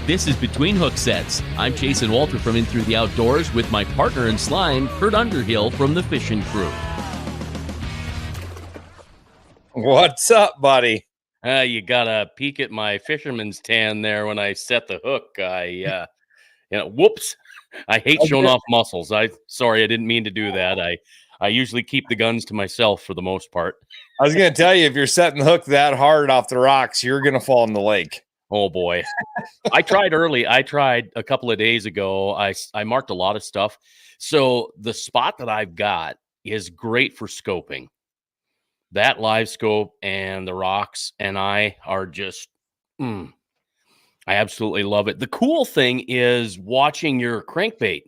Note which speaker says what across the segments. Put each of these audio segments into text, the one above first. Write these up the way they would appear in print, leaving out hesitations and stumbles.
Speaker 1: This is Between Hooksets. I'm Chasen Walter from In Through the Outdoors with my partner in slime, Kurt Underhill from the fishing crew.
Speaker 2: What's up, buddy?
Speaker 1: You got a peek at my fisherman's tan there when I set the hook. Whoops. I hate showing off muscles. Sorry, I didn't mean to do that. I usually keep the guns to myself for the most part.
Speaker 2: I was going to tell you, if you're setting the hook that hard off the rocks, you're going to fall in the lake.
Speaker 1: Oh, boy. I tried early. I tried a couple of days ago. I marked a lot of stuff. So the spot that I've got is great for scoping. That live scope and the rocks and I are just, I absolutely love it. The cool thing is watching your crankbait.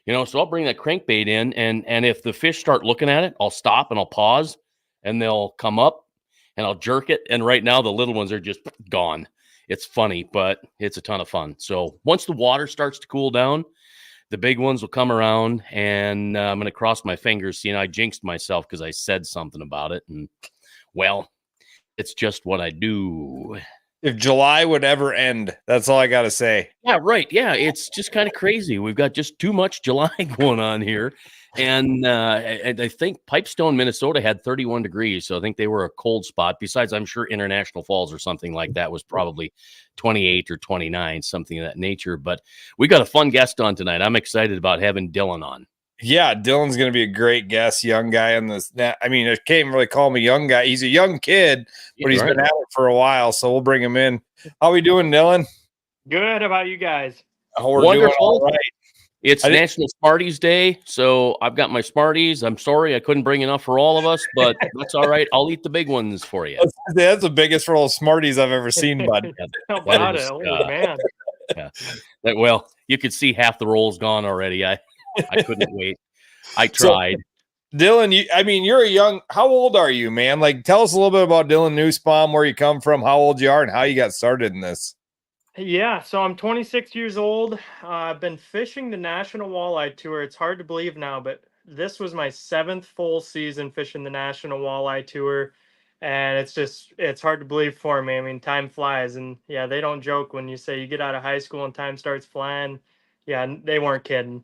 Speaker 1: So I'll bring that crankbait in, and if the fish start looking at it, I'll stop and I'll pause, and they'll come up, and I'll jerk it. And right now, the little ones are just gone. It's funny, but it's a ton of fun. So once the water starts to cool down, the big ones will come around, and I'm going to cross my fingers. I jinxed myself because I said something about it, and, well, it's just what I do.
Speaker 2: If July would ever end, that's all I got to say.
Speaker 1: Yeah, right. Yeah, it's just kind of crazy. We've got just too much July going on here. And I think Pipestone, Minnesota had 31 degrees. So I think they were a cold spot. Besides, I'm sure International Falls or something like that was probably 28 or 29, something of that nature. But we got a fun guest on tonight. I'm excited about having Dylan on.
Speaker 2: Yeah, Dylan's going to be a great guest, young guy on this. I mean, I can't really call him a young guy. He's a young kid, but he's been at it for a while. So we'll bring him in. How we doing, Dylan?
Speaker 3: Good. How about you guys?
Speaker 2: We're doing all right.
Speaker 1: It's National Smarties Day, so I've got my Smarties. I'm sorry I couldn't bring enough for all of us, but that's all right. I'll eat the big ones for you.
Speaker 2: That's the biggest roll of Smarties I've ever seen, bud.
Speaker 3: How about it? Man.
Speaker 1: Yeah. Well, you could see half the rolls gone already. I couldn't wait. I tried.
Speaker 2: So, Dylan, you're a young. How old are you, man? Like, tell us a little bit about Dylan Nussbaum, where you come from, how old you are, and how you got started in this.
Speaker 3: Yeah, so I'm 26 years old. I've been fishing the National Walleye Tour. It's hard to believe now, but this was my 7th full season fishing the National Walleye Tour. And it's hard to believe for me. I mean, time flies. And yeah, they don't joke when you say you get out of high school and time starts flying. Yeah, they weren't kidding.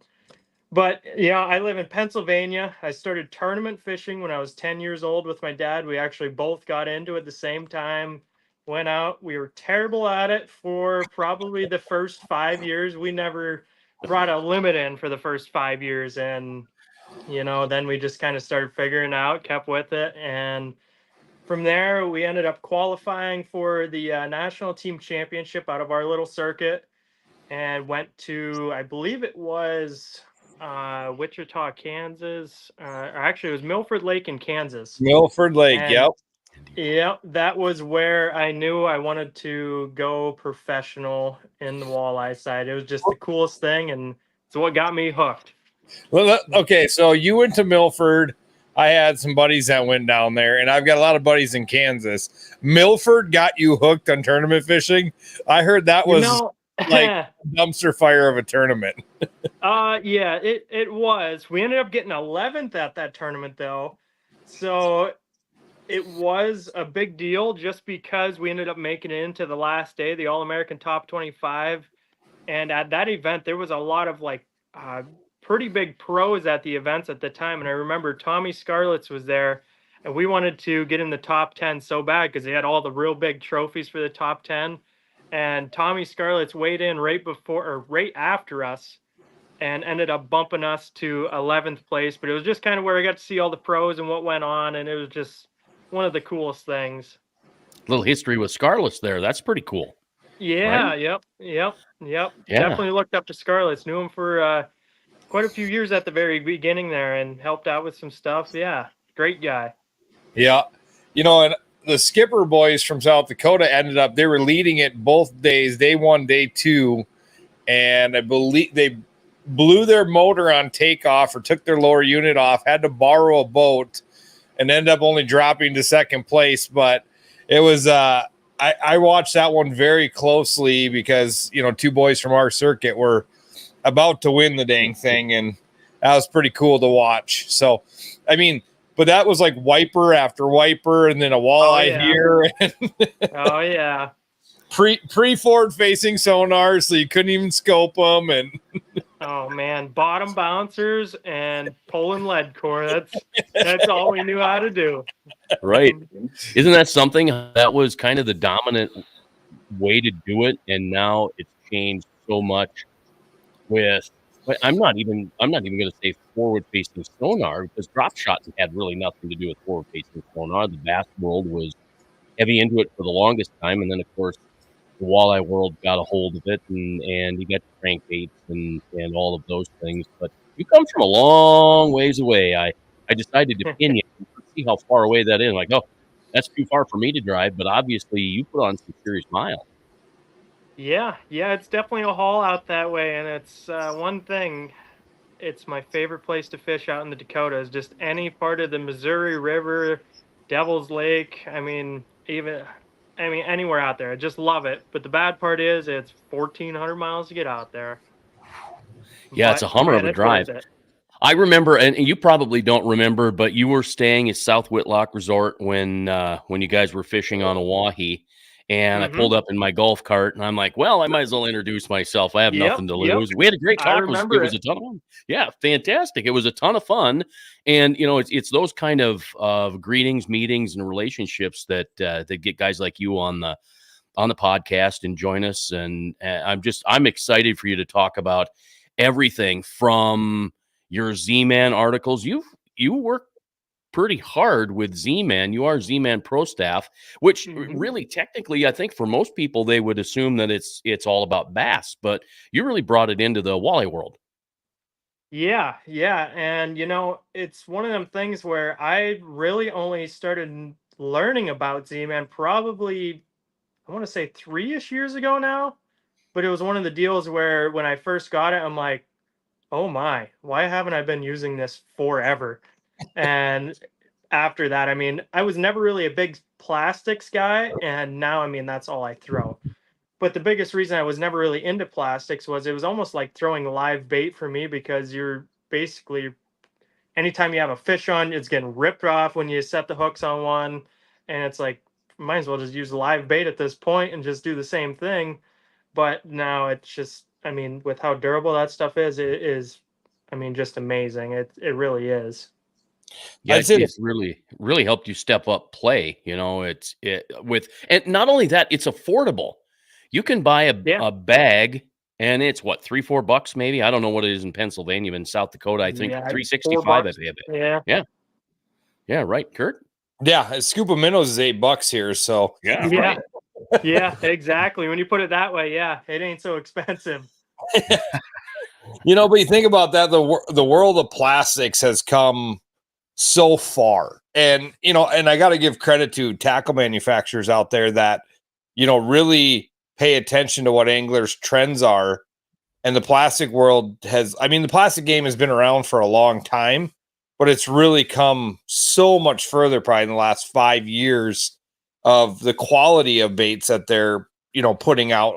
Speaker 3: But yeah, I live in Pennsylvania. I started tournament fishing when I was 10 years old with my dad. We actually both got into it at the same time. Went out. We were terrible at it for probably the first 5 years. We never brought a limit in for the first 5 years. And, then we just kind of started figuring out, kept with it. And from there, we ended up qualifying for the national team championship out of our little circuit and went to, I believe it was Wichita, Kansas. Actually, it was Milford Lake in Kansas.
Speaker 2: Milford Lake, yep.
Speaker 3: Yeah, that was where I knew I wanted to go professional in the walleye side. It was just the coolest thing, and it's what got me hooked.
Speaker 2: Well, okay, so you went to Milford. I had some buddies that went down there, and I've got a lot of buddies in Kansas. Milford got you hooked on tournament fishing? I heard that was like a dumpster fire of a tournament.
Speaker 3: Yeah, it was. We ended up getting 11th at that tournament, though. So it was a big deal just because we ended up making it into the last day, the All-American Top 25. And at that event, there was a lot of pretty big pros at the events at the time. And I remember Tommy Scarlett's was there, and we wanted to get in the top 10 so bad because they had all the real big trophies for the top 10. And Tommy Scarlett's weighed in right after us and ended up bumping us to 11th place. But it was just kind of where I got to see all the pros and what went on. And it was just one of the coolest things.
Speaker 1: Little history with Scarlett's there. That's pretty cool.
Speaker 3: Yeah, right? Yep.
Speaker 1: Yeah.
Speaker 3: Definitely looked up to Scarlett's. Knew him for quite a few years at the very beginning there and helped out with some stuff. Yeah, great guy.
Speaker 2: Yeah. And the Skipper boys from South Dakota they were leading it both days, day 1, day 2. And I believe they blew their motor on takeoff or took their lower unit off, had to borrow a boat, and end up only dropping to second place. But it was I watched that one very closely because 2 boys from our circuit were about to win the dang thing, and that was pretty cool to watch. So I mean, but that was like wiper after wiper, and then a walleye here.
Speaker 3: Oh yeah.
Speaker 2: Pre forward facing sonar, so you couldn't even scope them. And
Speaker 3: oh man, bottom bouncers and pulling lead core. That's all we knew how to do.
Speaker 1: Right. Isn't that something that was kind of the dominant way to do it? And now it's changed so much with, I'm not even going to say forward facing sonar, because drop shot had really nothing to do with forward facing sonar. The bass world was heavy into it for the longest time. And then of course the walleye world got a hold of it, and you got crankbaits and all of those things. But you come from a long ways away. I decided to pin you and see how far away that is. I'm like, oh, that's too far for me to drive, but obviously you put on some serious miles.
Speaker 3: Yeah, it's definitely a haul out that way, and it's one thing. It's my favorite place to fish out in the Dakotas. Just any part of the Missouri River, Devil's Lake. I mean, anywhere out there. I just love it. But the bad part is it's 1,400 miles to get out there.
Speaker 1: Yeah, it's a hummer of a drive. I remember, and you probably don't remember, but you were staying at South Whitlock Resort when you guys were fishing on Oahe, and I pulled up in my golf cart, and I'm like, well, I might as well introduce myself. I have nothing to lose. We had a great talk. It was a ton of fun. Yeah, fantastic. It was a ton of fun, and it's those kind of greetings, meetings, and relationships that get guys like you on the podcast and join us, and I'm excited for you to talk about everything from your Z-Man articles. You work pretty hard with Z-Man. You are Z-Man Pro Staff, which really technically, I think for most people, they would assume that it's all about bass, but you really brought it into the walleye world.
Speaker 3: Yeah. And, it's one of them things where I really only started learning about Z-Man probably, I want to say 3-ish years ago now. But it was one of the deals where when I first got it, I'm like, oh my, why haven't I been using this forever? And after that, I mean, I was never really a big plastics guy, and now, I mean, that's all I throw. But the biggest reason I was never really into plastics was it was almost like throwing live bait for me, because you're basically, anytime you have a fish on, it's getting ripped off when you set the hooks on one. And it's like, might as well just use live bait at this point and just do the same thing. But now it's just, I mean, with how durable that stuff is, it is, I mean, just amazing. It really is.
Speaker 1: Yeah, it's really helped you step up play. And not only that, it's affordable. You can buy a bag, and it's what, $3-4 maybe. I don't know what it is in Pennsylvania, but in South Dakota, I think $3.65. I bet. Yeah. Right, Kurt.
Speaker 2: Yeah, a scoop of minnows is $8 here. So
Speaker 3: yeah, exactly. When you put it that way, yeah, it ain't so expensive.
Speaker 2: But you think about that, the world of plastics has come so far, and and I got to give credit to tackle manufacturers out there that really pay attention to what anglers' trends are. And the plastic world the plastic game has been around for a long time, but it's really come so much further probably in the last 5 years of the quality of baits that they're putting out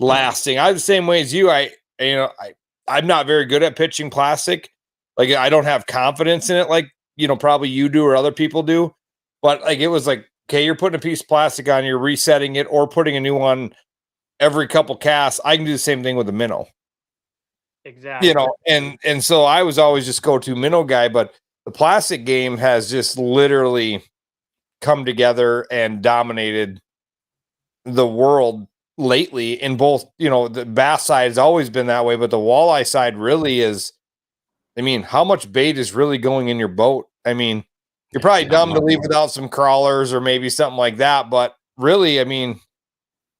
Speaker 2: lasting. I'm the same way as you. I'm not very good at pitching plastic. Like, I don't have confidence in it like, probably you do or other people do. But like, it was like, okay, you're putting a piece of plastic on, you're resetting it or putting a new one every couple casts. I can do the same thing with a minnow.
Speaker 3: Exactly.
Speaker 2: And so I was always just go-to minnow guy, but the plastic game has just literally come together and dominated the world lately in both, the bass side has always been that way, but the walleye side really is. I mean, how much bait is really going in your boat? I mean, you're probably dumb to leave without some crawlers or maybe something like that, but really, I mean,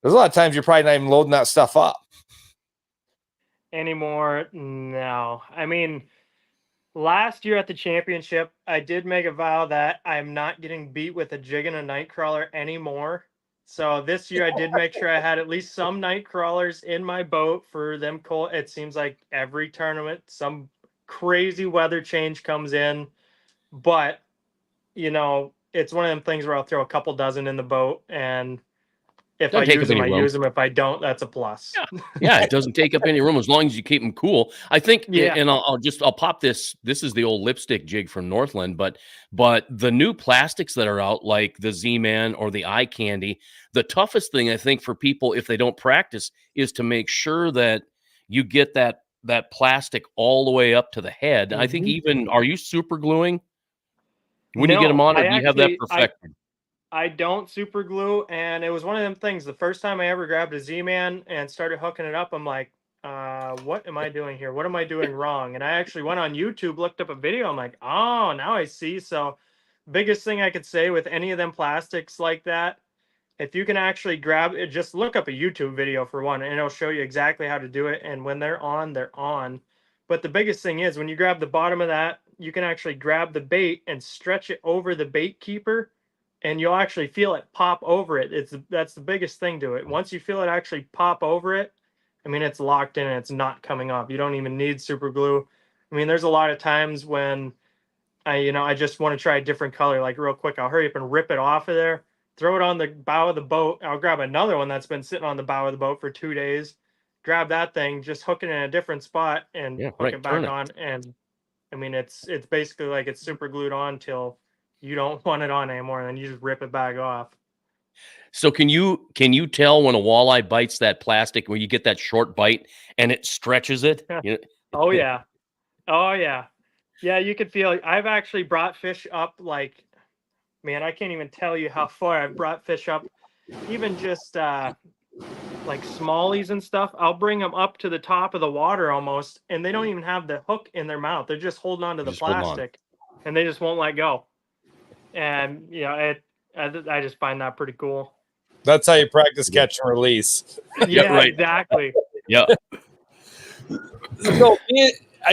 Speaker 2: there's a lot of times you're probably not even loading that stuff up
Speaker 3: anymore. No, I mean, last year at the championship, I did make a vow that I'm not getting beat with a jig and a night crawler anymore. So this year I did make sure I had at least some night crawlers in my boat for them. It seems like every tournament, some crazy weather change comes in, but it's one of them things where I'll throw a couple dozen in the boat, and If I
Speaker 1: Doesn't take up
Speaker 3: use them,
Speaker 1: any
Speaker 3: I
Speaker 1: room.
Speaker 3: use them. If I don't, that's a plus.
Speaker 1: Yeah, it doesn't take up any room as long as you keep them cool. I think,
Speaker 3: Yeah.
Speaker 1: and I'll pop this. This is the old lipstick jig from Northland, but the new plastics that are out, like the Z-Man or the Eye Candy, the toughest thing I think for people if they don't practice is to make sure that you get that plastic all the way up to the head. I think even, are you super gluing when you get them on, or do you have that perfected?
Speaker 3: I don't super glue, and it was one of them things. The first time I ever grabbed a Z-Man and started hooking it up, I'm like, what am I doing here? What am I doing wrong? And I actually went on YouTube, looked up a video. I'm like, oh, now I see. So biggest thing I could say with any of them plastics like that, if you can actually grab it, just look up a YouTube video for one, and it'll show you exactly how to do it. And when they're on, they're on. But the biggest thing is when you grab the bottom of that, you can actually grab the bait and stretch it over the bait keeper, and you'll actually feel it pop over it. That's the biggest thing to it. Once you feel it actually pop over it, I mean, it's locked in and it's not coming off. You don't even need super glue. I mean, there's a lot of times when I just want to try a different color, like real quick. I'll hurry up and rip it off of there, throw it on the bow of the boat. I'll grab another one that's been sitting on the bow of the boat for 2 days, grab that thing, just hook it in a different spot and hook it back on. And I mean, it's basically like it's super glued on till you don't want it on anymore, and then you just rip it back off.
Speaker 1: So can you tell when a walleye bites that plastic, when you get that short bite and it stretches it?
Speaker 3: Oh yeah. Oh yeah. Yeah, you could feel. I've actually brought fish up, like, man, I can't even tell you how far I've brought fish up, even just like smallies and stuff. I'll bring them up to the top of the water almost, and they don't even have the hook in their mouth. They're just holding on to the plastic, and they just won't let go. And I just find that pretty cool.
Speaker 2: That's how you practice catch and release.
Speaker 3: Yeah, right. Exactly.
Speaker 1: Yeah.
Speaker 2: So,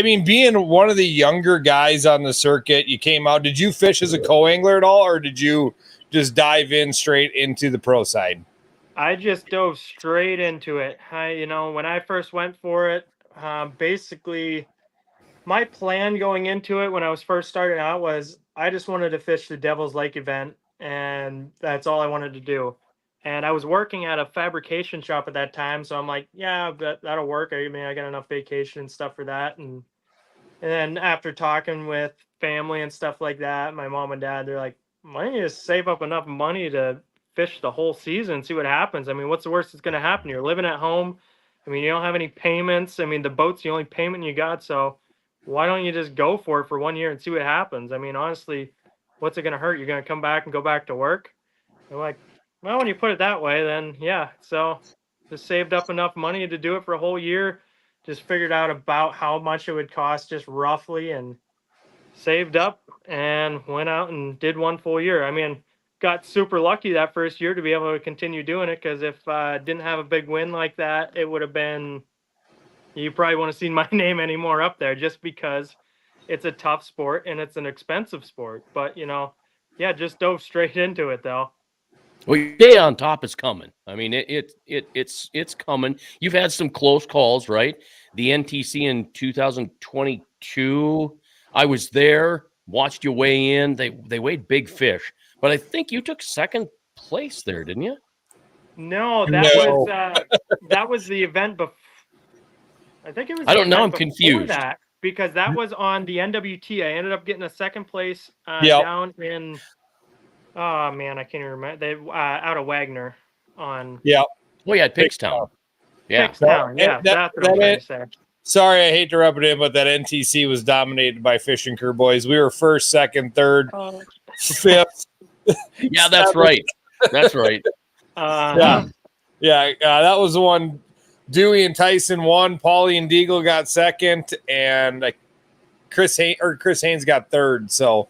Speaker 2: being one of the younger guys on the circuit, you came out. Did you fish as a co-angler at all, or did you just dive in straight into the pro side?
Speaker 3: I just dove straight into it. When I first went for it, basically my plan going into it when I was first starting out was I just wanted to fish the Devil's Lake event, and that's all I wanted to do. And I was working at a fabrication shop at that time, so I'm like, yeah, that'll work. I mean, I got enough vacation and stuff for that. And then after talking with family and stuff like that, my mom and dad, they're like, why don't you just save up enough money to fish the whole season and see what happens? I mean, what's the worst that's going to happen? You're living at home. I mean, you don't have any payments. I mean, the boat's the only payment you got. So why don't you just go for it for 1 year and see what happens? I mean, honestly, what's it going to hurt? You're going to come back and go back to work? They're like, well, when you put it that way, then yeah. So just saved up enough money to do it for a whole year. Just figured out about how much it would cost just roughly and saved up and went out and did 1 full year. I mean, got super lucky that first year to be able to continue doing it, because if I didn't have a big win like that, it would have been, you probably wouldn't have seen my name anymore up there, just because it's a tough sport and it's an expensive sport. But, yeah, just dove straight into it though.
Speaker 1: Well, your day on top is coming. I mean, it's coming. You've had some close calls, right? The NTC in 2022, I was there, watched you weigh in. They weighed big fish, but I think you took second place there, didn't you?
Speaker 3: No, that was the event before. I think it was.
Speaker 1: I don't know. I'm confused.
Speaker 3: That, because that was on the NWT. I ended up getting a second place down in. Oh man, I can't even remember. They out of Wagner on.
Speaker 2: Yeah.
Speaker 1: Oh yeah, Pigstown. Yeah.
Speaker 3: Pigstown. Yeah, that's what I'm trying to say.
Speaker 2: Sorry, I hate to rub it in, but that NTC was dominated by Fishing Crew boys. We were first, second, third, fifth.
Speaker 1: Yeah, that's right. That's right.
Speaker 2: Yeah, that was the one. Dewey and Tyson won. Paulie and Deagle got second, and Chris Haynes got third. So,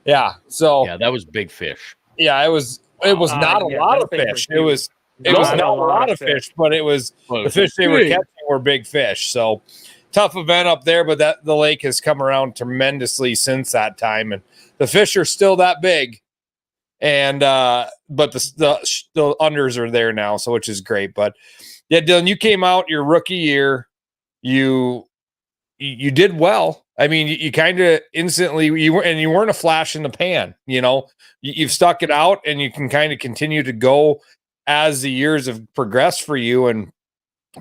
Speaker 2: yeah. So
Speaker 1: yeah, that was big fish.
Speaker 2: Yeah, it was not a lot of fish. It was not a lot of fish, but it was the fish they were catching were big fish. So tough event up there, but the lake has come around tremendously since that time, and the fish are still that big. And but the unders are there now, so which is great. But yeah, Dylan, you came out your rookie year. You did well. I mean, you kind of instantly you weren't a flash in the pan. You've stuck it out, and you can kind of continue to go as the years have progressed for you and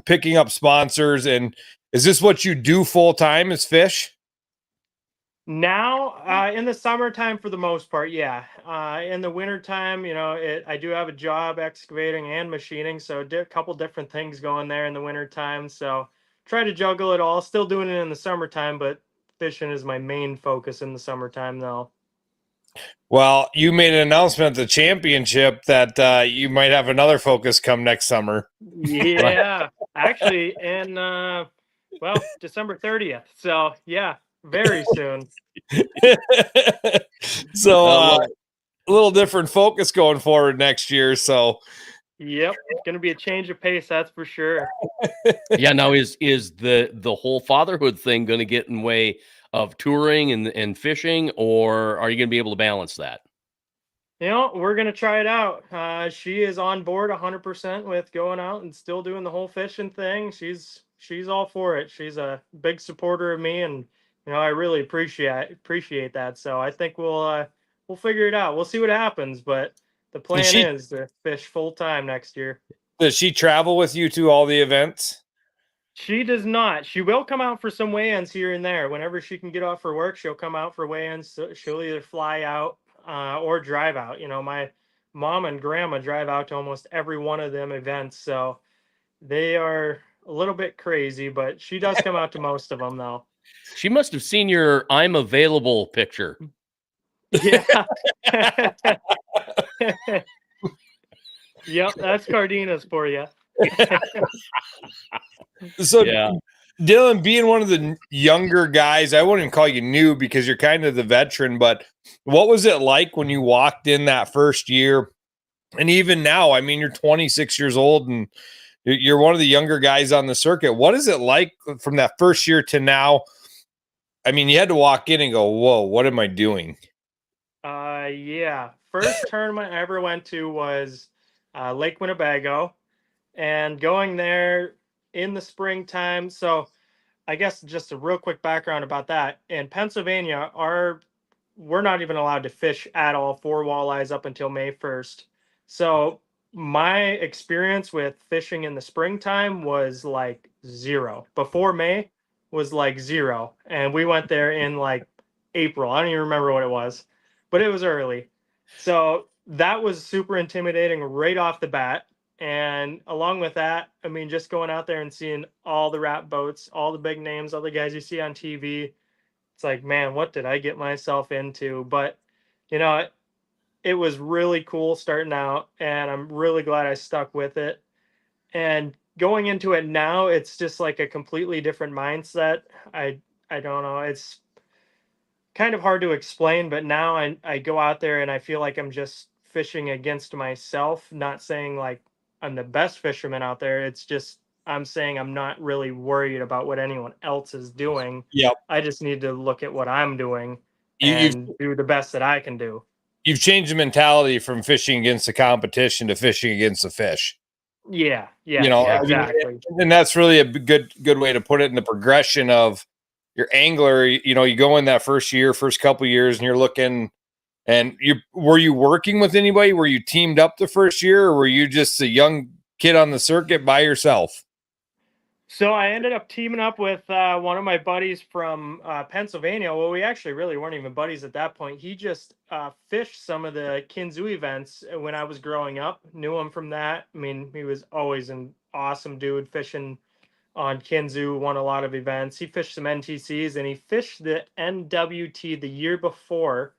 Speaker 2: picking up sponsors? And is this what you do full time, is fish?
Speaker 3: Now, in the summertime, for the most part, yeah. In the wintertime, I do have a job excavating and machining, so a couple different things going there in the wintertime. So try to juggle it all. Still doing it in the summertime, but fishing is my main focus in the summertime, though.
Speaker 2: Well, you made an announcement at the championship that you might have another focus come next summer.
Speaker 3: Yeah, actually, in December 30th. So yeah, very soon.
Speaker 2: So a little different focus going forward next year. So
Speaker 3: Yep, it's going to be a change of pace, that's for sure.
Speaker 1: Yeah, now is the whole fatherhood thing going to get in way of touring and fishing, or are you going to be able to balance that?
Speaker 3: We're going to try it out. She is on board 100% with going out and still doing the whole fishing thing. She's all for it. She's a big supporter of me, and I really appreciate that. So I think we'll figure it out. We'll see what happens, but the plan is to fish full time next year.
Speaker 2: Does she travel with you to all the events?
Speaker 3: She does not. She will come out for some weigh-ins here and there. Whenever she can get off for work, she'll come out for weigh-ins. So she'll either fly out or drive out. My mom and grandma drive out to almost every one of them events. So they are a little bit crazy, but she does come out to most of them, though.
Speaker 1: She must have seen your "I'm available" picture.
Speaker 3: Yeah. Yep, that's Cardina's for you.
Speaker 2: So,
Speaker 1: yeah.
Speaker 2: Dylan, being one of the younger guys, I wouldn't call you new because you're kind of the veteran, but what was it like when you walked in that first year? And even now, I mean, you're 26 years old and you're one of the younger guys on the circuit. What is it like from that first year to now? I mean, you had to walk in and go, whoa, what am I doing?
Speaker 3: Yeah. First tournament I ever went to was Lake Winnebago, and going there in the springtime. So I guess just a real quick background about that. In Pennsylvania, we're not even allowed to fish at all for walleyes up until May 1st. So my experience with fishing in the springtime was like zero. Before May was like zero. And we went there in like April. I don't even remember what it was, but it was early. So that was super intimidating right off the bat. And along with that, I mean, just going out there and seeing all the wrap boats, all the big names, all the guys you see on TV, it's like, man, what did I get myself into? But, you know, it was really cool starting out, and I'm really glad I stuck with it. And going into it now, it's just like a completely different mindset. I don't know. It's kind of hard to explain, but now I go out there and I feel like I'm just fishing against myself, not saying like I'm the best fisherman out there. It's just I'm saying I'm not really worried about what anyone else is doing.
Speaker 2: Yep.
Speaker 3: I just need to look at what I'm doing
Speaker 2: You've
Speaker 3: and do the best that I can do.
Speaker 2: you've changed the mentality from fishing against the competition to fishing against the fish.
Speaker 3: Yeah,
Speaker 2: You know,
Speaker 3: exactly.
Speaker 2: I mean, and that's really a good way to put it in the progression of your angler. You know, you go in that first couple years, and you're looking. And were you working with anybody? Were you teamed up the first year, or were you just a young kid on the circuit by yourself?
Speaker 3: So I ended up teaming up with one of my buddies from Pennsylvania. Well, we actually really weren't even buddies at that point. He just fished some of the Kinzu events when I was growing up. Knew him from that. I mean, he was always an awesome dude fishing on Kinzu, won a lot of events. He fished some NTCs, and he fished the NWT the year before.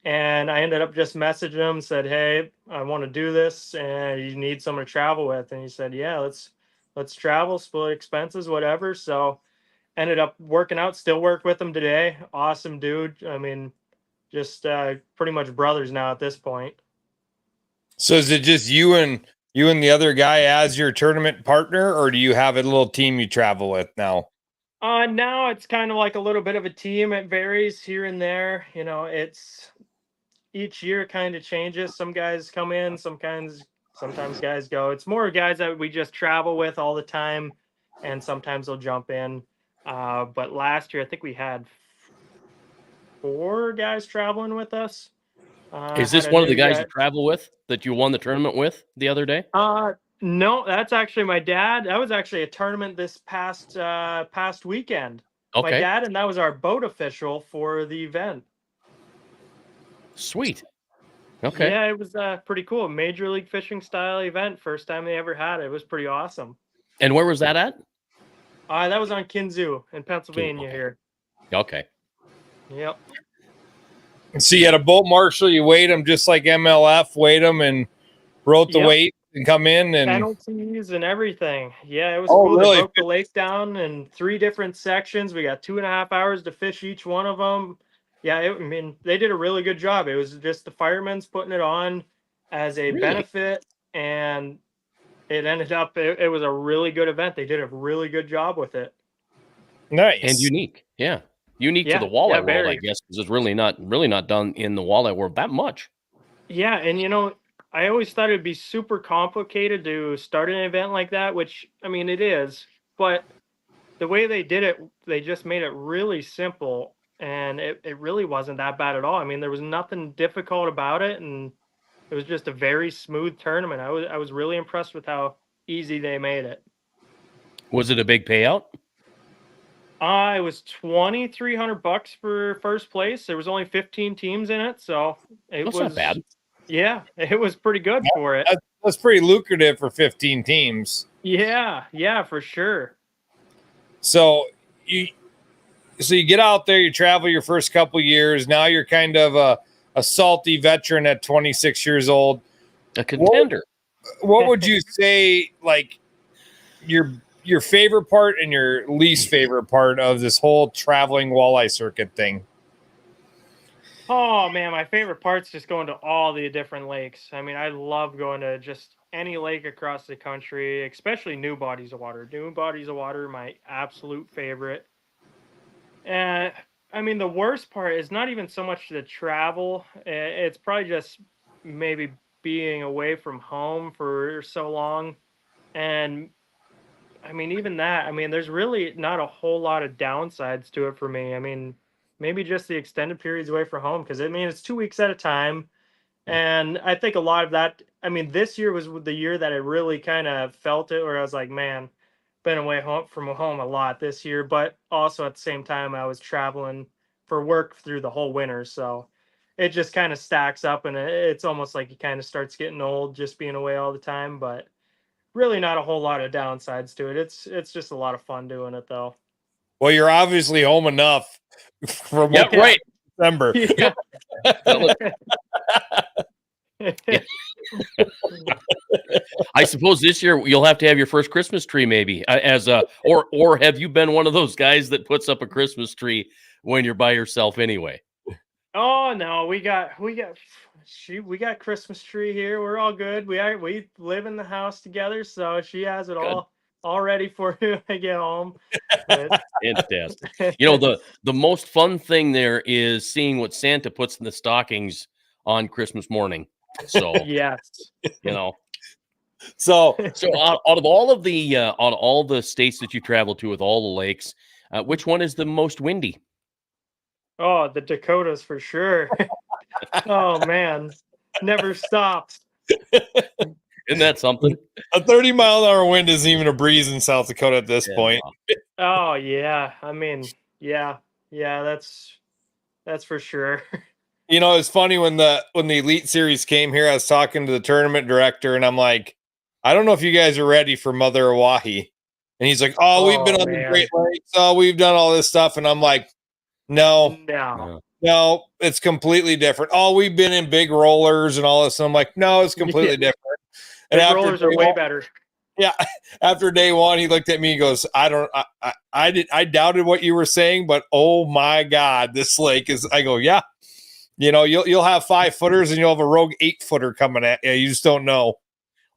Speaker 3: And I ended up just messaging him, said, "Hey, I want to do this, and you need someone to travel with." And he said, "Yeah, let's travel, split expenses, whatever." So ended up working out. Still work with him today. Awesome dude. I mean, just pretty much brothers now at this point.
Speaker 2: So is it just you and the other guy as your tournament partner, or do you have a little team you travel with now?
Speaker 3: Now it's kind of like a little bit of a team. It varies here and there. It's each year kind of changes. Some guys come in, sometimes guys go. It's more guys that we just travel with all the time, and sometimes they'll jump in. But last year, I think we had 4 guys traveling with us.
Speaker 1: Is
Speaker 3: Had
Speaker 1: this
Speaker 3: a
Speaker 1: one of the
Speaker 3: new
Speaker 1: guys
Speaker 3: guy.
Speaker 1: you travel with that you won the tournament with the other day?
Speaker 3: No, that's actually my dad. That was actually a tournament this past weekend. My
Speaker 1: Okay,
Speaker 3: dad, and that was our boat official for the event.
Speaker 1: sweet. Okay.
Speaker 3: Yeah, it was pretty cool. Major League Fishing style event. First time they ever had it. It was pretty awesome.
Speaker 1: And where was that at?
Speaker 3: That was on Kinzoo in Pennsylvania
Speaker 1: Okay.
Speaker 3: here.
Speaker 1: Okay.
Speaker 3: Yep.
Speaker 2: And so you had a boat marshal, you weighed them just like MLF, weighed them and wrote the
Speaker 3: Yep.
Speaker 2: weight and come in and
Speaker 3: Penalties and everything. Yeah, it was
Speaker 2: Oh,
Speaker 3: cool. They
Speaker 2: really?
Speaker 3: broke the lake down in 3 different sections. We got 2.5 hours to fish each one of them. Yeah, I mean, they did a really good job. It was just the firemen's putting it on as a
Speaker 1: Really?
Speaker 3: benefit, and it ended up, it was a really good event. They did a really good job with it.
Speaker 2: nice.
Speaker 1: And unique. Yeah. Unique to the
Speaker 3: Yeah,
Speaker 1: walleye world, I
Speaker 3: very.
Speaker 1: guess, because it's really not done in the walleye world that much.
Speaker 3: Yeah, and I always thought it'd be super complicated to start an event like that, which I mean it is, but the way they did it, they just made it really simple, and it really wasn't that bad at all. I mean, there was nothing difficult about it, and it was just a very smooth tournament. I was really impressed with how easy they made it.
Speaker 1: Was it a big payout?
Speaker 3: It was $2,300 for first place. There was only 15 teams in it, so it
Speaker 1: That's
Speaker 3: was
Speaker 1: not bad.
Speaker 3: Yeah, it was pretty good for it.
Speaker 2: That's pretty lucrative for 15 teams.
Speaker 3: Yeah, for sure.
Speaker 2: So you get out there, you travel your first couple years. Now you're kind of a salty veteran at 26 years old.
Speaker 1: A contender.
Speaker 2: What would you say, like your favorite part and your least favorite part of this whole traveling walleye circuit thing?
Speaker 3: Oh man, my favorite part's just going to all the different lakes. I mean, I love going to just any lake across the country, especially new bodies of water. New bodies of water are my absolute favorite. And I mean, the worst part is not even so much the travel. It's probably just maybe being away from home for so long. And I mean, even that, I mean, there's really not a whole lot of downsides to it for me. I mean, maybe just the extended periods away from home, because I mean, it's 2 weeks at a time. And I think a lot of that, I mean, this year was the year that I really kind of felt it, where I was like, man, been away from home a lot this year. But also at the same time, I was traveling for work through the whole winter. So it just kind of stacks up, and it's almost like it kind of starts getting old just being away all the time. But really not a whole lot of downsides to it. It's just a lot of fun doing it though.
Speaker 2: Well, you're obviously home enough from
Speaker 1: Yeah, right.
Speaker 2: December.
Speaker 3: Yeah.
Speaker 1: Yeah. I suppose this year you'll have to have your first Christmas tree, maybe or have you been one of those guys that puts up a Christmas tree when you're by yourself anyway?
Speaker 3: Oh no, we got Christmas tree here. We're all good. We live in the house together, so she has it
Speaker 1: Good.
Speaker 3: all ready for when I get home. But
Speaker 1: Fantastic. The most fun thing there is seeing what Santa puts in the stockings on Christmas morning. So,
Speaker 3: yes.
Speaker 2: So
Speaker 1: out of all the states that you travel to with all the lakes, which one is the most windy?
Speaker 3: Oh, the Dakotas for sure. Oh man, never stops.
Speaker 1: Isn't that something?
Speaker 2: a 30-mile-an-hour wind isn't even a breeze in South Dakota at this
Speaker 1: Yeah.
Speaker 2: point.
Speaker 3: Oh yeah, I mean, yeah, that's for sure.
Speaker 2: It's funny when the Elite Series came here, I was talking to the tournament director, and I'm like, I don't know if you guys are ready for Mother Oahe. And he's like, oh, we've been on the Great Lakes. Oh, we've done all this stuff. And I'm like, no, it's completely different. Oh, we've been in big rollers and all this. And I'm like, no, it's completely different. And
Speaker 3: Big rollers are way better.
Speaker 2: Yeah. After day one, he looked at me and goes, I doubted what you were saying, but oh my God, this lake is, I go, yeah. You'll have 5-footers and you'll have a rogue 8-footer coming at you. You just don't know.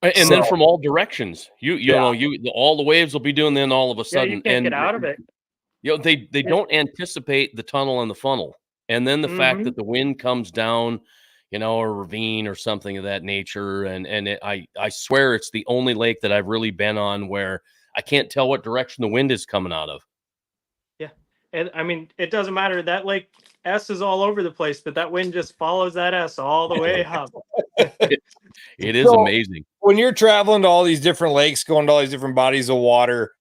Speaker 1: And then from all directions, all the waves will be doing. Then all of a sudden,
Speaker 3: you can't get out of it.
Speaker 1: They don't anticipate the tunnel and the funnel, and then the fact that the wind comes down, a ravine or something of that nature, I swear it's the only lake that I've really been on where I can't tell what direction the wind is coming out of.
Speaker 3: Yeah, And I mean, it doesn't matter. That lake S is all over the place, but that wind just follows that S all the way up.
Speaker 1: It is amazing.
Speaker 2: When you're traveling to all these different lakes, going to all these different bodies of water,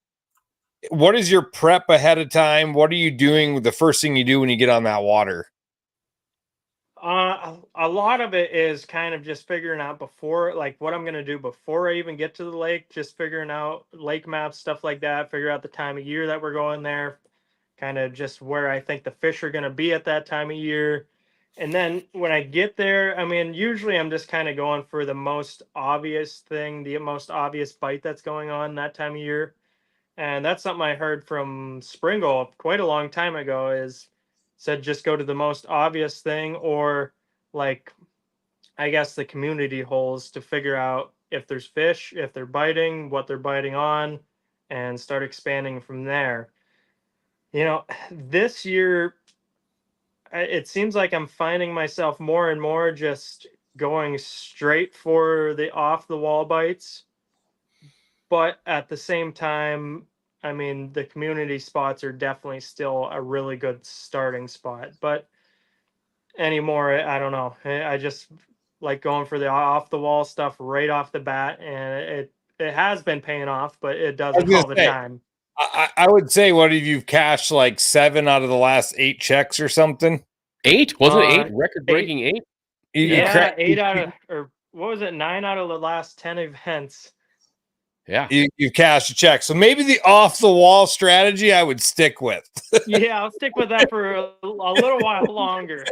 Speaker 2: what is your prep ahead of time? What are you doing? The first thing you do when you get on that water?
Speaker 3: A lot of it is kind of just figuring out before, like what I'm going to do before I even get to the lake, just figuring out lake maps, stuff like that, figure out the time of year that we're going there, kind of just where I think the fish are going to be at that time of year. And then when I get there, I mean, usually I'm just kind of going for the most obvious thing, the most obvious bite that's going on that time of year. And that's something I heard from Springle quite a long time ago, is said just go to the most obvious thing, or like I guess the community holes, to figure out if there's fish, if they're biting, what they're biting on, and start expanding from there. You know, this year it seems like I'm finding myself more and more just going straight for the off the wall bites, but at the same time, I mean, the community spots are definitely still a really good starting spot. But anymore, I don't know. I just like going for the off the wall stuff right off the bat, and it has been paying off, but it doesn't all the time.
Speaker 2: I would say, what if you've cashed like 7 out of the last 8 checks or something?
Speaker 1: 8? Wasn't it 8? Record-breaking 8?
Speaker 3: Yeah, 8 out of, or what was it? 9 out of the last 10 events.
Speaker 1: Yeah.
Speaker 2: You cashed a check. So maybe the off the wall strategy I would stick with.
Speaker 3: Yeah, I'll stick with that for a little while longer.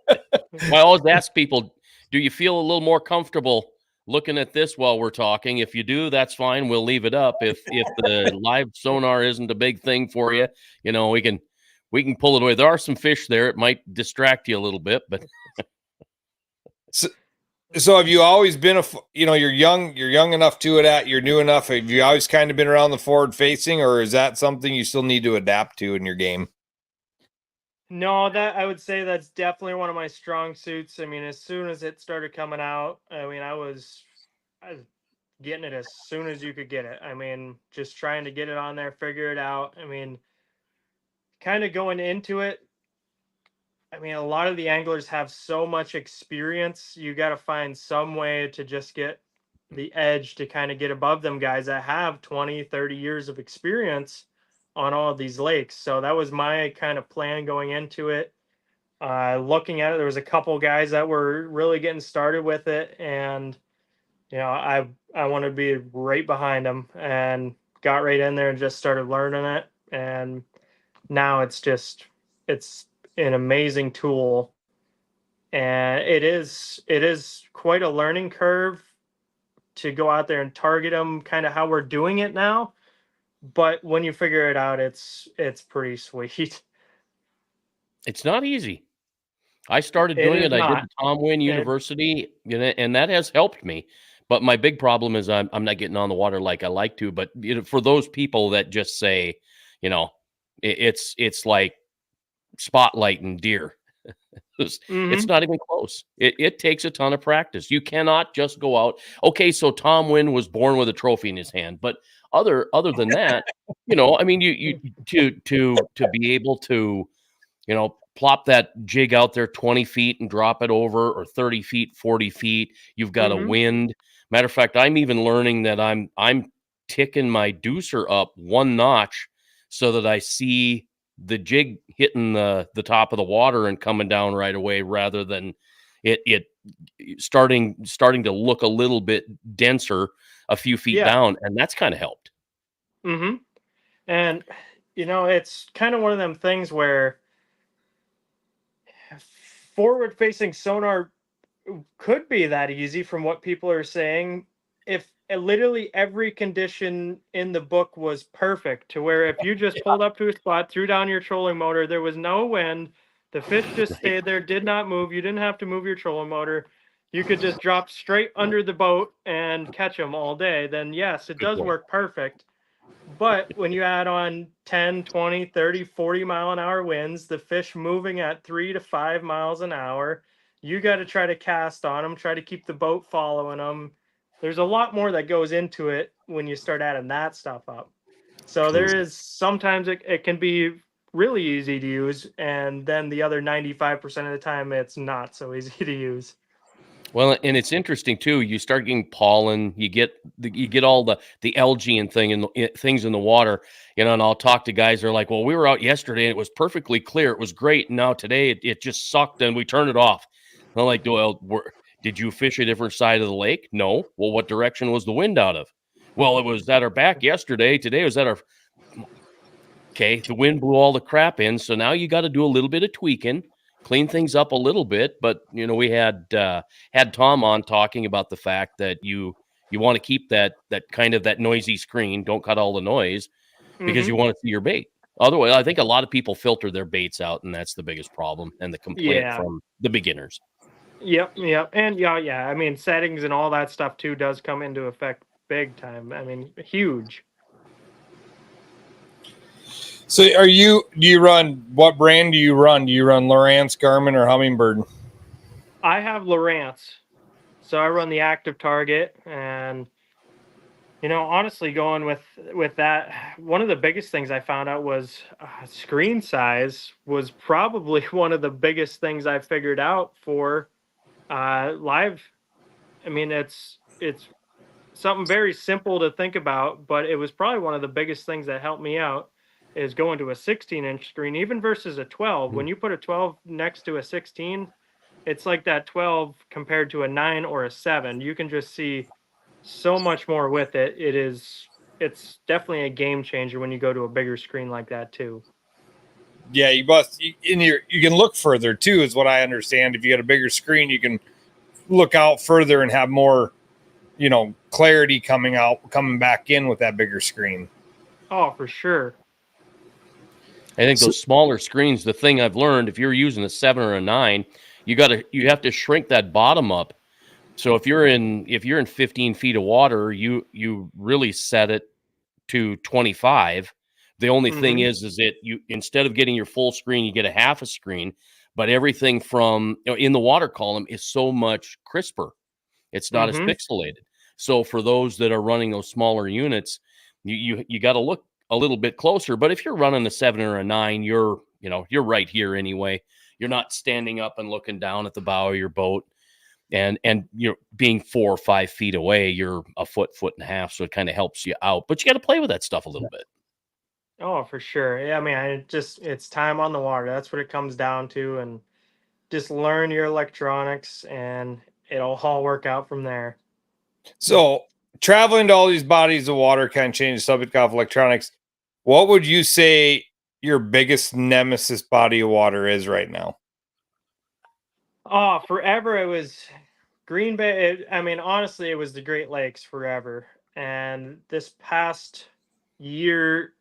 Speaker 1: I always ask people, do you feel a little more comfortable looking at this while we're talking? If you do, that's fine. We'll leave it up. If the live sonar isn't a big thing for you, you know, we can pull it away. There are some fish there. It might distract you a little bit, but
Speaker 2: So have you always been you're young enough to it, you're new enough. Have you always kind of been around the forward facing, or is that something you still need to adapt to in your game?
Speaker 3: No, that I would say that's definitely one of my strong suits. I mean, as soon as it started coming out, I mean, I was getting it as soon as you could get it. I mean, just trying to get it on there, figure it out. I mean, kind of going into it, I mean, a lot of the anglers have so much experience. You got to find some way to just get the edge to kind of get above them guys that have 20, 30 years of experience on all of these lakes. So that was my kind of plan going into it. Looking at it, there was a couple guys that were really getting started with it, and you know, I want to be right behind them, and got right in there and just started learning it. And now it's an amazing tool, and it is quite a learning curve to go out there and target them kind of how we're doing it now. But when you figure it out, it's pretty sweet.
Speaker 1: it's not easy. I started doing it. I did the Tom Wynn University, you know, and that has helped me. But my big problem is I'm not getting on the water like I like to. But you know, for those people that just say, you know, it's like spotlighting deer. It's not even close. It takes a ton of practice. You cannot just go out. Okay, so Tom Wynn was born with a trophy in his hand, but other than that, you know, I mean, you to be able to, you know, plop that jig out there 20 feet and drop it over, or 30 feet, 40 feet. You've got a wind. Matter of fact, I'm even learning that I'm ticking my deucer up 1 notch so that I see the jig hitting the top of the water and coming down right away, rather than it starting to look a little bit denser a few feet down, and that's kind of helped.
Speaker 3: And you know, it's kind of one of them things where forward facing sonar could be that easy from what people are saying if literally every condition in the book was perfect, to where if you just pulled up to a spot, threw down your trolling motor, there was no wind, the fish just stayed there, did not move, you didn't have to move your trolling motor, you could just drop straight under the boat and catch them all day, then yes, it does work perfect. But when you add on 10, 20, 30, 40 mile an hour winds, the fish moving at 3 to 5 miles an hour, you got to try to cast on them, try to keep the boat following them. There's a lot more that goes into it when you start adding that stuff up. So there is sometimes it can be really easy to use, and then the other 95% of the time it's not so easy to use.
Speaker 1: Well, and it's interesting too. You start getting pollen. You get all the algae and things in the water. And I'll talk to guys. They're like, "Well, we were out yesterday and it was perfectly clear. It was great. And now today it just sucked and we turned it off." And I'm like, "Well, did you fish a different side of the lake?" "No." "Well, what direction was the wind out of?" "Well, it was at our back yesterday. Today it was at our." Okay, the wind blew all the crap in, so now you got to do a little bit of tweaking, clean things up a little bit. But we had Tom on talking about the fact that you want to keep that kind of that noisy screen. Don't cut all the noise because you want to see your bait. Otherwise, I think a lot of people filter their baits out, and that's the biggest problem and the complaint from the beginners.
Speaker 3: Yep. And yeah. I mean, settings and all that stuff too does come into effect big time. I mean, huge.
Speaker 2: So do you run, what brand do you run? Do you run Lowrance, Garmin, or Humminbird?
Speaker 3: I have Lowrance. So I run the active target, and honestly, going with that, one of the biggest things I found out was screen size was probably one of the biggest things I figured out for live. I mean, it's something very simple to think about, but it was probably one of the biggest things that helped me out is going to a 16-inch screen, even versus a 12. When you put a 12 next to a 16, it's like that 12 compared to a 9 or a 7. You can just see so much more with it. It's definitely a game changer when you go to a bigger screen like that too.
Speaker 2: Yeah, you can look further too, is what I understand. If you got a bigger screen, you can look out further and have more clarity coming back in with that bigger screen.
Speaker 3: Oh, for sure.
Speaker 1: I think those smaller screens, the thing I've learned, if you're using a 7 or a 9, you have to shrink that bottom up. So if you're in 15 feet of water, you really set it to 25. The only thing is that you, instead of getting your full screen, you get a half a screen, but everything from in the water column is so much crisper. It's not as pixelated. So for those that are running those smaller units, you got to look a little bit closer. But if you're running a 7 or a 9, you're right here anyway. You're not standing up and looking down at the bow of your boat. And you're being 4 or 5 feet away, you're a foot and a half, so it kind of helps you out. But you got to play with that stuff a little bit.
Speaker 3: Oh, for sure. Yeah, I mean, it's time on the water. That's what it comes down to, and just learn your electronics, and it'll all work out from there.
Speaker 2: So traveling to all these bodies of water, kind of change the subject of electronics. What would you say your biggest nemesis body of water is right now?
Speaker 3: Oh, forever it was Green Bay. I mean, honestly, it was the Great Lakes forever. And this past year,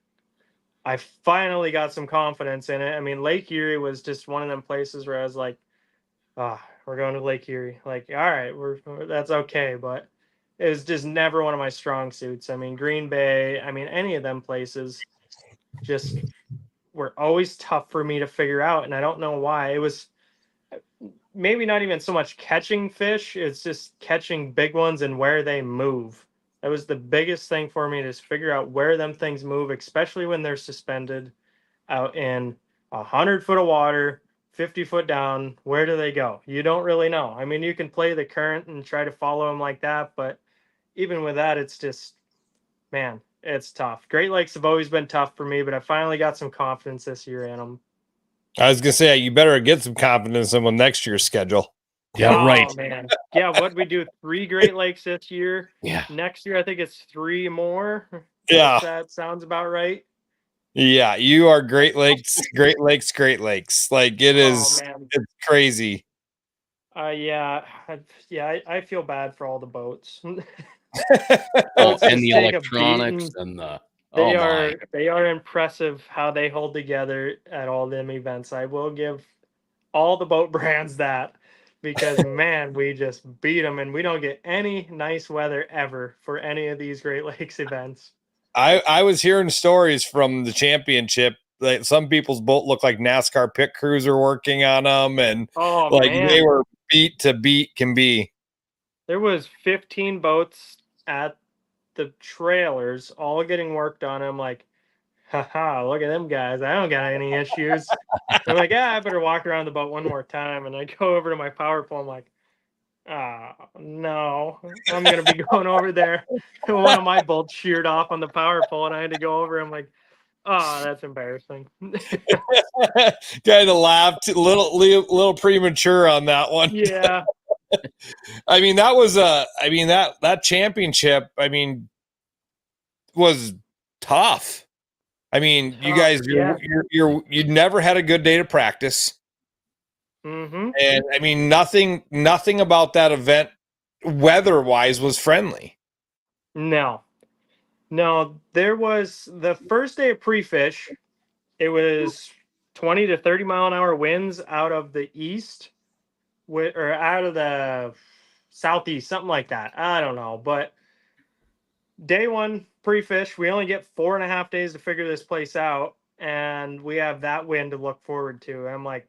Speaker 3: I finally got some confidence in it. I mean, Lake Erie was just one of them places where I was like, we're going to Lake Erie. Like, all right, that's okay. But it was just never one of my strong suits. I mean, Green Bay, I mean, any of them places just were always tough for me to figure out. And I don't know why. It was maybe not even so much catching fish, it's just catching big ones and where they move. That was the biggest thing for me, to figure out where them things move, especially when they're suspended out in 100 foot of water, 50 foot down. Where do they go? You don't really know. I mean, you can play the current and try to follow them like that, but even with that, it's just, man, it's tough. Great Lakes have always been tough for me, but I finally got some confidence this year in them.
Speaker 2: I was gonna say you better get some confidence in with next year's schedule.
Speaker 1: Yeah, right.
Speaker 3: Man. Yeah, what we do 3 Great Lakes this year.
Speaker 1: Yeah.
Speaker 3: Next year, I think it's 3 more.
Speaker 2: Yeah.
Speaker 3: If that sounds about right.
Speaker 2: Yeah, you are Great Lakes. Like it is, it's crazy.
Speaker 3: Yeah, I feel bad for all the boats.
Speaker 1: And the electronics and the
Speaker 3: they are impressive how they hold together at all them events. I will give all the boat brands that, because man, we just beat them, and we don't get any nice weather ever for any of these Great Lakes events.
Speaker 2: I was hearing stories from the championship, like some people's boat looked like NASCAR pit crews are working on them, and they were beat to beat can be.
Speaker 3: There was 15 boats at the trailers all getting worked on. I'm like, haha, look at them guys. I don't got any issues. I'm like, yeah, I better walk around the boat one more time. And I go over to my power pole. I'm like, oh, no, I'm going to be going over there. One of my bolts sheared off on the power pole, and I had to go over. I'm like, oh, that's embarrassing.
Speaker 2: Kind of laughed a little premature on that one.
Speaker 3: Yeah.
Speaker 2: I mean, that was that championship, I mean, was tough. I mean, you guys, you never had a good day to practice.
Speaker 3: Mm-hmm.
Speaker 2: And I mean, nothing about that event weather-wise was friendly.
Speaker 3: No, there was the first day of pre-fish. It was 20 to 30 mile an hour winds out of the east or out of the southeast, something like that. I don't know. But day one pre-fish, we only get 4.5 days to figure this place out. And we have that wind to look forward to. And I'm like,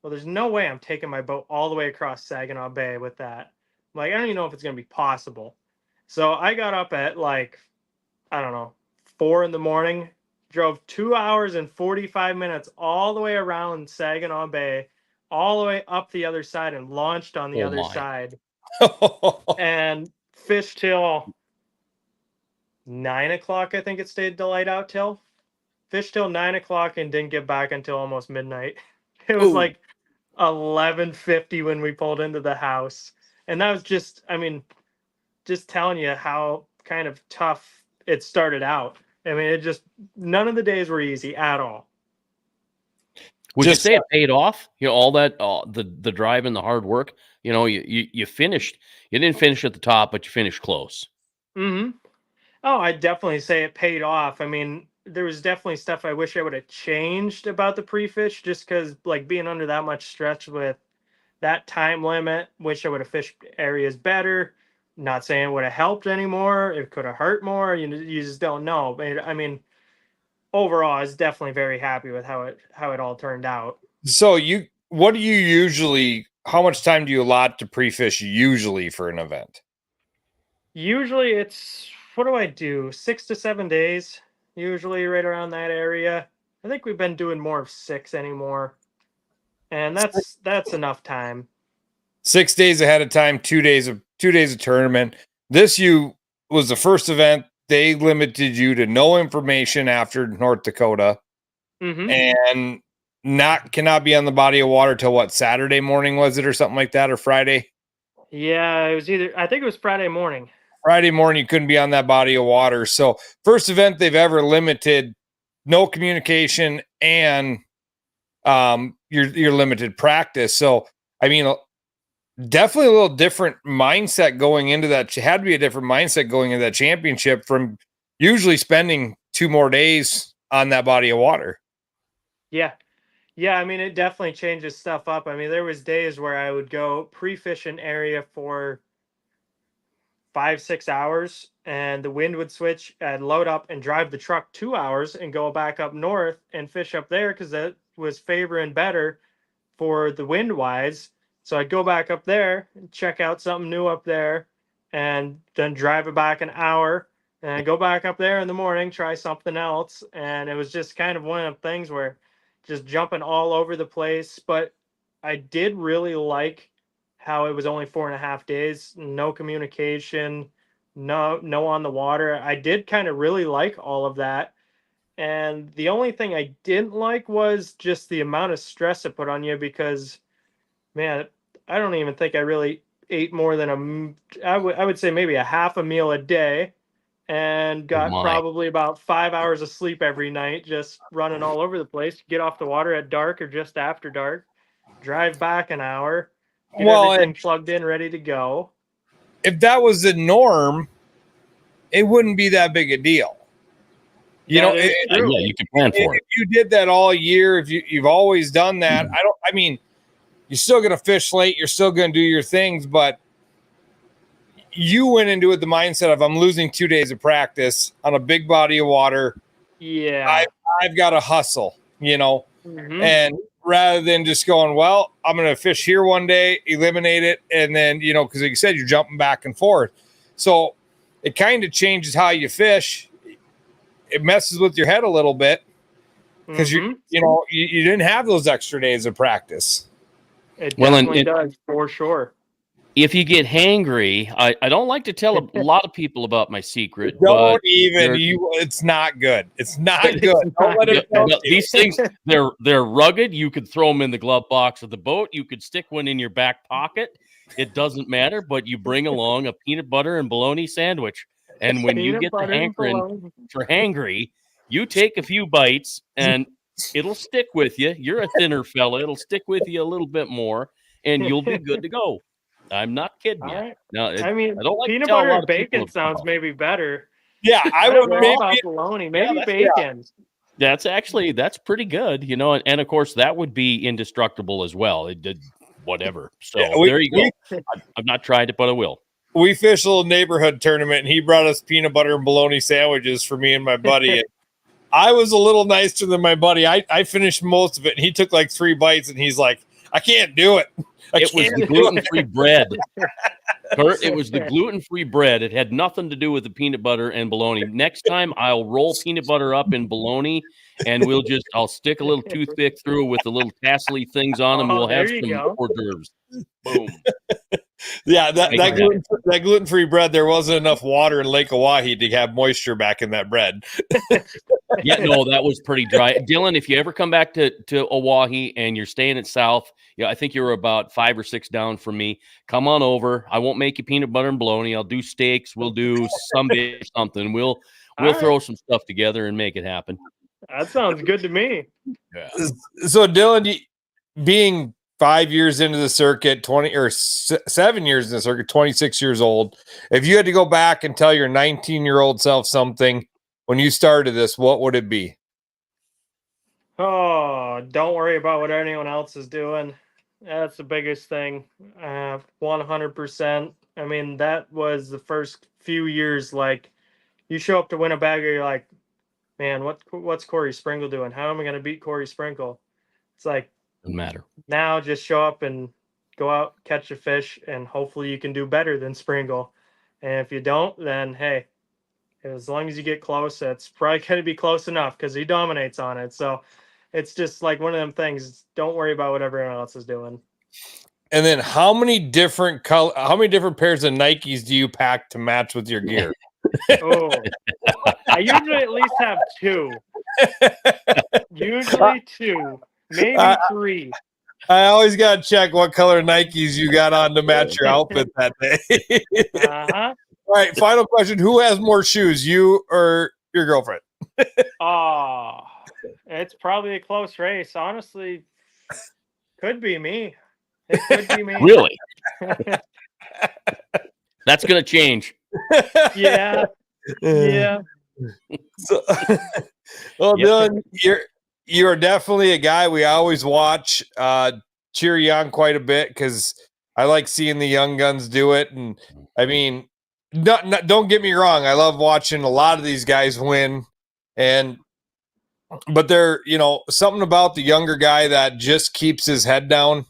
Speaker 3: well, there's no way I'm taking my boat all the way across Saginaw Bay with that. I'm like, I don't even know if it's going to be possible. So I got up at like, I don't know, 4 in the morning, drove 2 hours and 45 minutes all the way around Saginaw Bay, all the way up the other side, and launched on the other side and fished till 9 o'clock. I think it stayed daylight out till. Fished till 9 o'clock and didn't get back until almost midnight. It was like 11:50 when we pulled into the house. And that was just, I mean, just telling you how kind of tough it started out. I mean, it just, none of the days were easy at all.
Speaker 1: Would you say it paid off? You know, all that, the drive and the hard work, you know, you finished, you didn't finish at the top, but you finished close.
Speaker 3: Mm-hmm. Oh, I'd definitely say it paid off. I mean, there was definitely stuff I wish I would have changed about the pre-fish, just because like being under that much stress with that time limit, wish I would have fished areas better. Not saying it would have helped anymore. It could have hurt more. You just don't know. But I mean, overall, I was definitely very happy with how it all turned out.
Speaker 2: So what do you usually? How much time do you allot to pre-fish usually for an event?
Speaker 3: Usually, it's what do I do? 6 to 7 days. Usually, right around that area. I think we've been doing more of 6 anymore, and that's enough time.
Speaker 2: 6 days ahead of time, 2 days of tournament. This was the first event. They limited you to no information after North Dakota, and cannot be on the body of water till what, Saturday morning was it, or something like that, or Friday?
Speaker 3: Yeah, it was I think it was Friday morning.
Speaker 2: Friday morning, you couldn't be on that body of water. So first event they've ever limited, no communication, and your limited practice. So I mean, definitely a little different mindset going into that. Had to be a different mindset going into that championship from usually spending 2 more days on that body of water.
Speaker 3: Yeah. I mean, it definitely changes stuff up. I mean, there was days where I would go pre-fish an area for 5-6 hours, and the wind would switch. I'd load up and drive the truck 2 hours and go back up north and fish up there because that was favoring better for the wind wise. So I'd go back up there and check out something new up there, and then drive it back an hour and go back up there in the morning, try something else. And it was just kind of one of the things where just jumping all over the place. But I did really like how it was only 4.5 days, no communication, no on the water. I did kind of really like all of that. And the only thing I didn't like was just the amount of stress it put on you, because man, I don't even think I really ate more than I would say maybe a half a meal a day, and got probably about 5 hours of sleep every night, just running all over the place. Get off the water at dark or just after dark, drive back an hour, get everything plugged in, ready to go.
Speaker 2: If that was the norm, it wouldn't be that big a deal. You know,
Speaker 1: you can plan for it.
Speaker 2: If you did that all year, if you've always done that, I mean, you're still going to fish late. You're still going to do your things, but you went into it the mindset of, I'm losing 2 days of practice on a big body of water.
Speaker 3: Yeah.
Speaker 2: I've got to hustle, you know, and rather than just going, well, I'm going to fish here one day, eliminate it. And then, you know, cause like you said, you're jumping back and forth. So it kind of changes how you fish. it messes with your head a little bit because
Speaker 3: Mhm.
Speaker 2: you didn't have those extra days of practice.
Speaker 3: It
Speaker 1: Well,
Speaker 3: definitely does, for sure.
Speaker 1: if you get hangry, I don't like to tell a lot of people about my secret,
Speaker 2: Don't
Speaker 1: but
Speaker 2: even it's not good. It's not
Speaker 3: It's
Speaker 2: good. Don't
Speaker 3: not
Speaker 2: let
Speaker 1: yeah,
Speaker 2: it tell
Speaker 1: well,
Speaker 2: you.
Speaker 1: these things they're rugged. You could throw them in the glove box of the boat. You could stick one in your back pocket. It doesn't matter, but you bring along a peanut butter and bologna sandwich. And when you
Speaker 3: Peanut
Speaker 1: get the
Speaker 3: butter and
Speaker 1: hankering
Speaker 3: bologna.
Speaker 1: for hangry, you take a few bites and it'll stick with you. You're a thinner fella. It'll stick with you a little bit more, and you'll be good to go. I'm not kidding
Speaker 3: All
Speaker 1: you.
Speaker 3: right.
Speaker 1: No,
Speaker 3: I mean,
Speaker 1: I don't like to
Speaker 3: peanut
Speaker 1: tell a
Speaker 3: butter
Speaker 1: lot
Speaker 3: and
Speaker 1: of people
Speaker 3: bacon sounds
Speaker 1: about.
Speaker 3: maybe better.
Speaker 2: Yeah,
Speaker 3: I don't know
Speaker 2: maybe
Speaker 3: about bologna. Maybe
Speaker 1: that's-
Speaker 3: bacon.
Speaker 1: That's pretty good, and of course that would be indestructible as well. It did whatever. So there you go. I've not tried it, but I will.
Speaker 2: We fished a little neighborhood tournament, and he brought us peanut butter and bologna sandwiches for me and my buddy. And I was a little nicer than my buddy. I finished most of it, and he took like 3 bites, and he's like, "I can't do it."
Speaker 1: It was the gluten-free bread. Kurt, it was the gluten-free bread. It had nothing to do with the peanut butter and bologna. Next time, I'll roll peanut butter up in bologna, and I'll stick a little toothpick through with the little tassely things on them.
Speaker 3: Oh,
Speaker 1: We'll have
Speaker 3: there you
Speaker 1: some
Speaker 3: go.
Speaker 1: hors d'oeuvres. Boom.
Speaker 2: Yeah, that gluten-free bread, there wasn't enough water in Lake Oahe to have moisture back in that bread.
Speaker 1: Yeah, no, that was pretty dry. Dylan, if you ever come back to Oahe and you're staying at South, I think you're about 5 or 6 down from me. Come on over. I won't make you peanut butter and bologna. I'll do steaks. We'll do something. We'll throw some stuff together and make it happen.
Speaker 3: That sounds good to me.
Speaker 1: Yeah.
Speaker 2: So Dylan, being 5 years into the circuit, 20 or 7 years in the circuit, 26 years old, if you had to go back and tell your 19-year-old self something when you started this, what would it be?
Speaker 3: Oh, don't worry about what anyone else is doing. That's the biggest thing. 100%. I mean, that was the first few years. Like, you show up to Winnebago, you're like, man, what's Corey Sprinkle doing? How am I going to beat Corey Sprinkle? It's like,
Speaker 1: Doesn't matter.
Speaker 3: now just show up and go out, catch a fish, and hopefully you can do better than Sprinkle. And if you don't, then hey, as long as you get close, it's probably going to be close enough because he dominates on it. So it's just like one of them things. Don't worry about what everyone else is doing.
Speaker 2: And then how many different pairs of Nikes do you pack to match with your gear?
Speaker 3: Oh, I usually at least have 2. Usually 2, maybe 3.
Speaker 2: I always got to check what color Nikes you got on to match your outfit that day.
Speaker 3: Uh-huh.
Speaker 2: All right, final question. Who has more shoes, you or your girlfriend?
Speaker 3: Oh, it's probably a close race. Honestly, could be me. It could be me.
Speaker 1: Really? That's going to change.
Speaker 3: Yeah. Yeah.
Speaker 2: So, well, Dylan, you're definitely a guy we always watch, cheer you on quite a bit because I like seeing the young guns do it. And I mean, don't get me wrong, I love watching a lot of these guys win, but they're something about the younger guy that just keeps his head down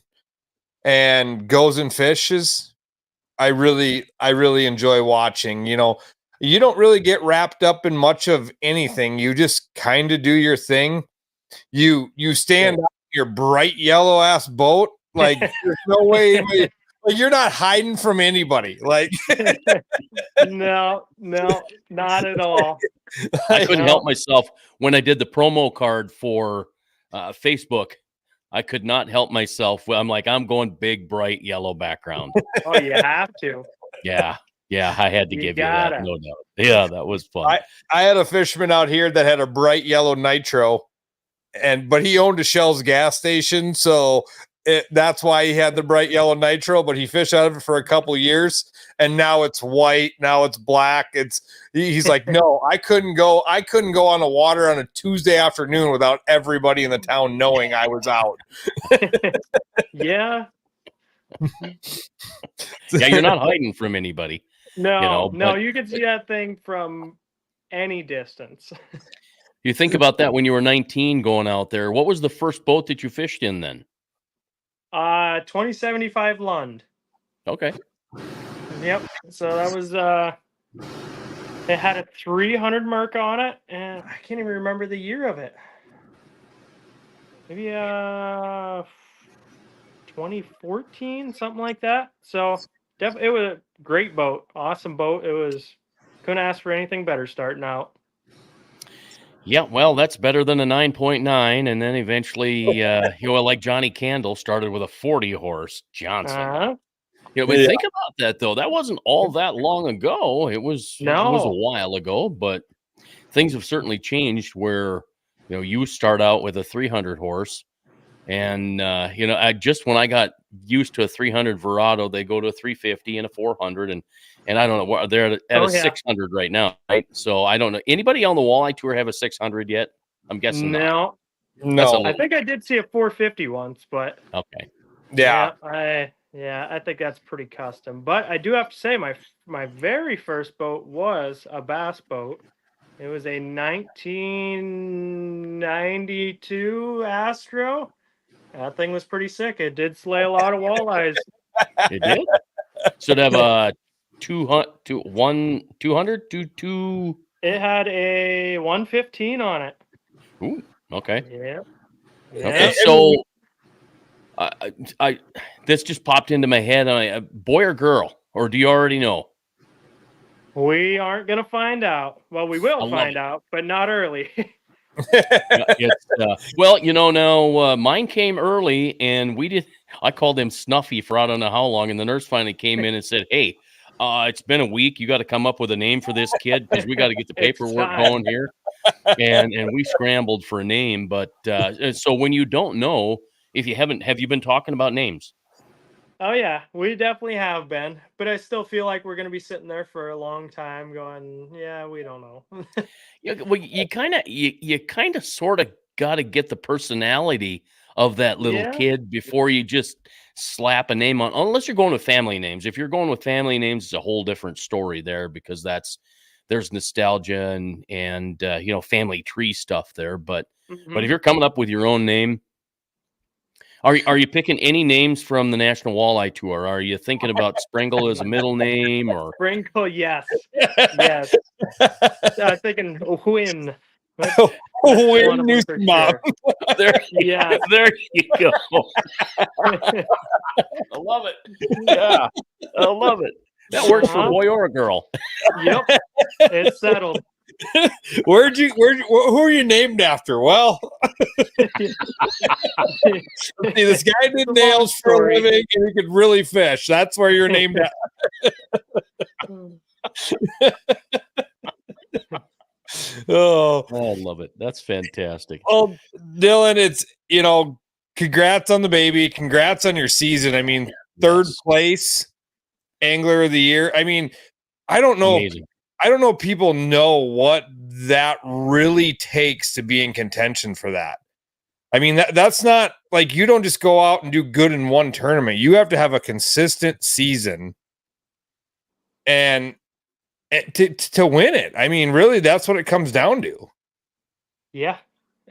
Speaker 2: and goes and fishes. I really enjoy watching. You don't really get wrapped up in much of anything. You just kind of do your thing. You stand on your bright yellow ass boat. Like there's no way like, you're not hiding from anybody. Like
Speaker 3: No, not at all.
Speaker 1: I couldn't help myself when I did the promo card for Facebook. I could not help myself. I'm like, I'm going big, bright yellow background.
Speaker 3: Oh, you have to.
Speaker 1: Yeah, I had to give you that, no doubt. Yeah, that was fun.
Speaker 2: I had a fisherman out here that had a bright yellow nitro, but he owned a Shell's gas station, so that's why he had the bright yellow nitro. But he fished out of it for a couple years, and now it's white. Now it's black. He's like, no, I couldn't go on the water on a Tuesday afternoon without everybody in the town knowing I was out.
Speaker 3: Yeah.
Speaker 1: Yeah, you're not hiding from anybody.
Speaker 3: No, you can see that thing from any distance.
Speaker 1: You think about that when you were 19 going out there. What was the first boat that you fished in then?
Speaker 3: 2075 Lund.
Speaker 1: Okay.
Speaker 3: Yep. So that was It had a 300 mark on it, and I can't even remember the year of it. Maybe 2014, something like that. So it was a great boat, awesome boat. Couldn't ask for anything better starting out.
Speaker 1: Yeah, well, that's better than a 9.9, and then eventually, like Johnny Candle started with a 40 horse Johnson. But
Speaker 2: Yeah.
Speaker 1: think about that though. That wasn't all that long ago. It was a
Speaker 3: No.
Speaker 1: while ago, but things have certainly changed where you start out with a 300 horse, and when I got used to a 300 Verado, they go to a 350 and a 400, and I don't know what they're at a 600 right now, right? So I don't know. Anybody on the Walleye Tour have a 600 yet? I'm guessing not.
Speaker 2: No.
Speaker 3: I think I did see a 450 once, but
Speaker 1: Okay.
Speaker 2: Yeah.
Speaker 3: I think that's pretty custom. But I do have to say, my very first boat was a bass boat. It was a 1992 Astro. That thing was pretty sick. It did slay a lot of walleyes.
Speaker 1: It did. Should have a 200.
Speaker 3: It had a 115 on it.
Speaker 1: Ooh, okay.
Speaker 3: Yeah.
Speaker 1: Okay. So I this just popped into my head. Boy or girl, or do you already know?
Speaker 3: We aren't gonna find out. Well, we will find out, but not early.
Speaker 1: Well, now mine came early, and I called him Snuffy for I don't know how long, and the nurse finally came in and said, "Hey, it's been a week. You got to come up with a name for this kid because we got to get the paperwork going here." And we scrambled for a name, but so when you don't know, if you haven't, have you been talking about names?
Speaker 3: Oh yeah, we definitely have been, but I still feel like we're going to be sitting there for a long time going, yeah, we don't know.
Speaker 1: Yeah, well, you kind of sort of got to get the personality of that little kid before you just slap a name on, unless you're going with family names. If you're going with family names, it's a whole different story there, because there's nostalgia and family tree stuff there. But if you're coming up with your own name, are you picking any names from the National Walleye Tour? Are you thinking about Springle as a middle name, or
Speaker 3: Springle? Yes, yes. I'm thinking Win.
Speaker 2: Win Nussbaum.
Speaker 1: There you go. I love it. Yeah, I love it. That works for a boy or a girl.
Speaker 3: Yep, it's settled.
Speaker 2: Who are you named after? Well, this guy did nails for a living, and he could really fish. That's where you're named after.
Speaker 1: Oh, I love it. That's fantastic.
Speaker 2: Well, Dylan, it's congrats on the baby. Congrats on your season. I mean, third place angler of the year. I mean, I don't know.
Speaker 1: Amazing.
Speaker 2: I don't know if people know what that really takes to be in contention for that. I mean, that's not like you don't just go out and do good in one tournament. You have to have a consistent season and to win it. I mean, really, that's what it comes down to. Yeah.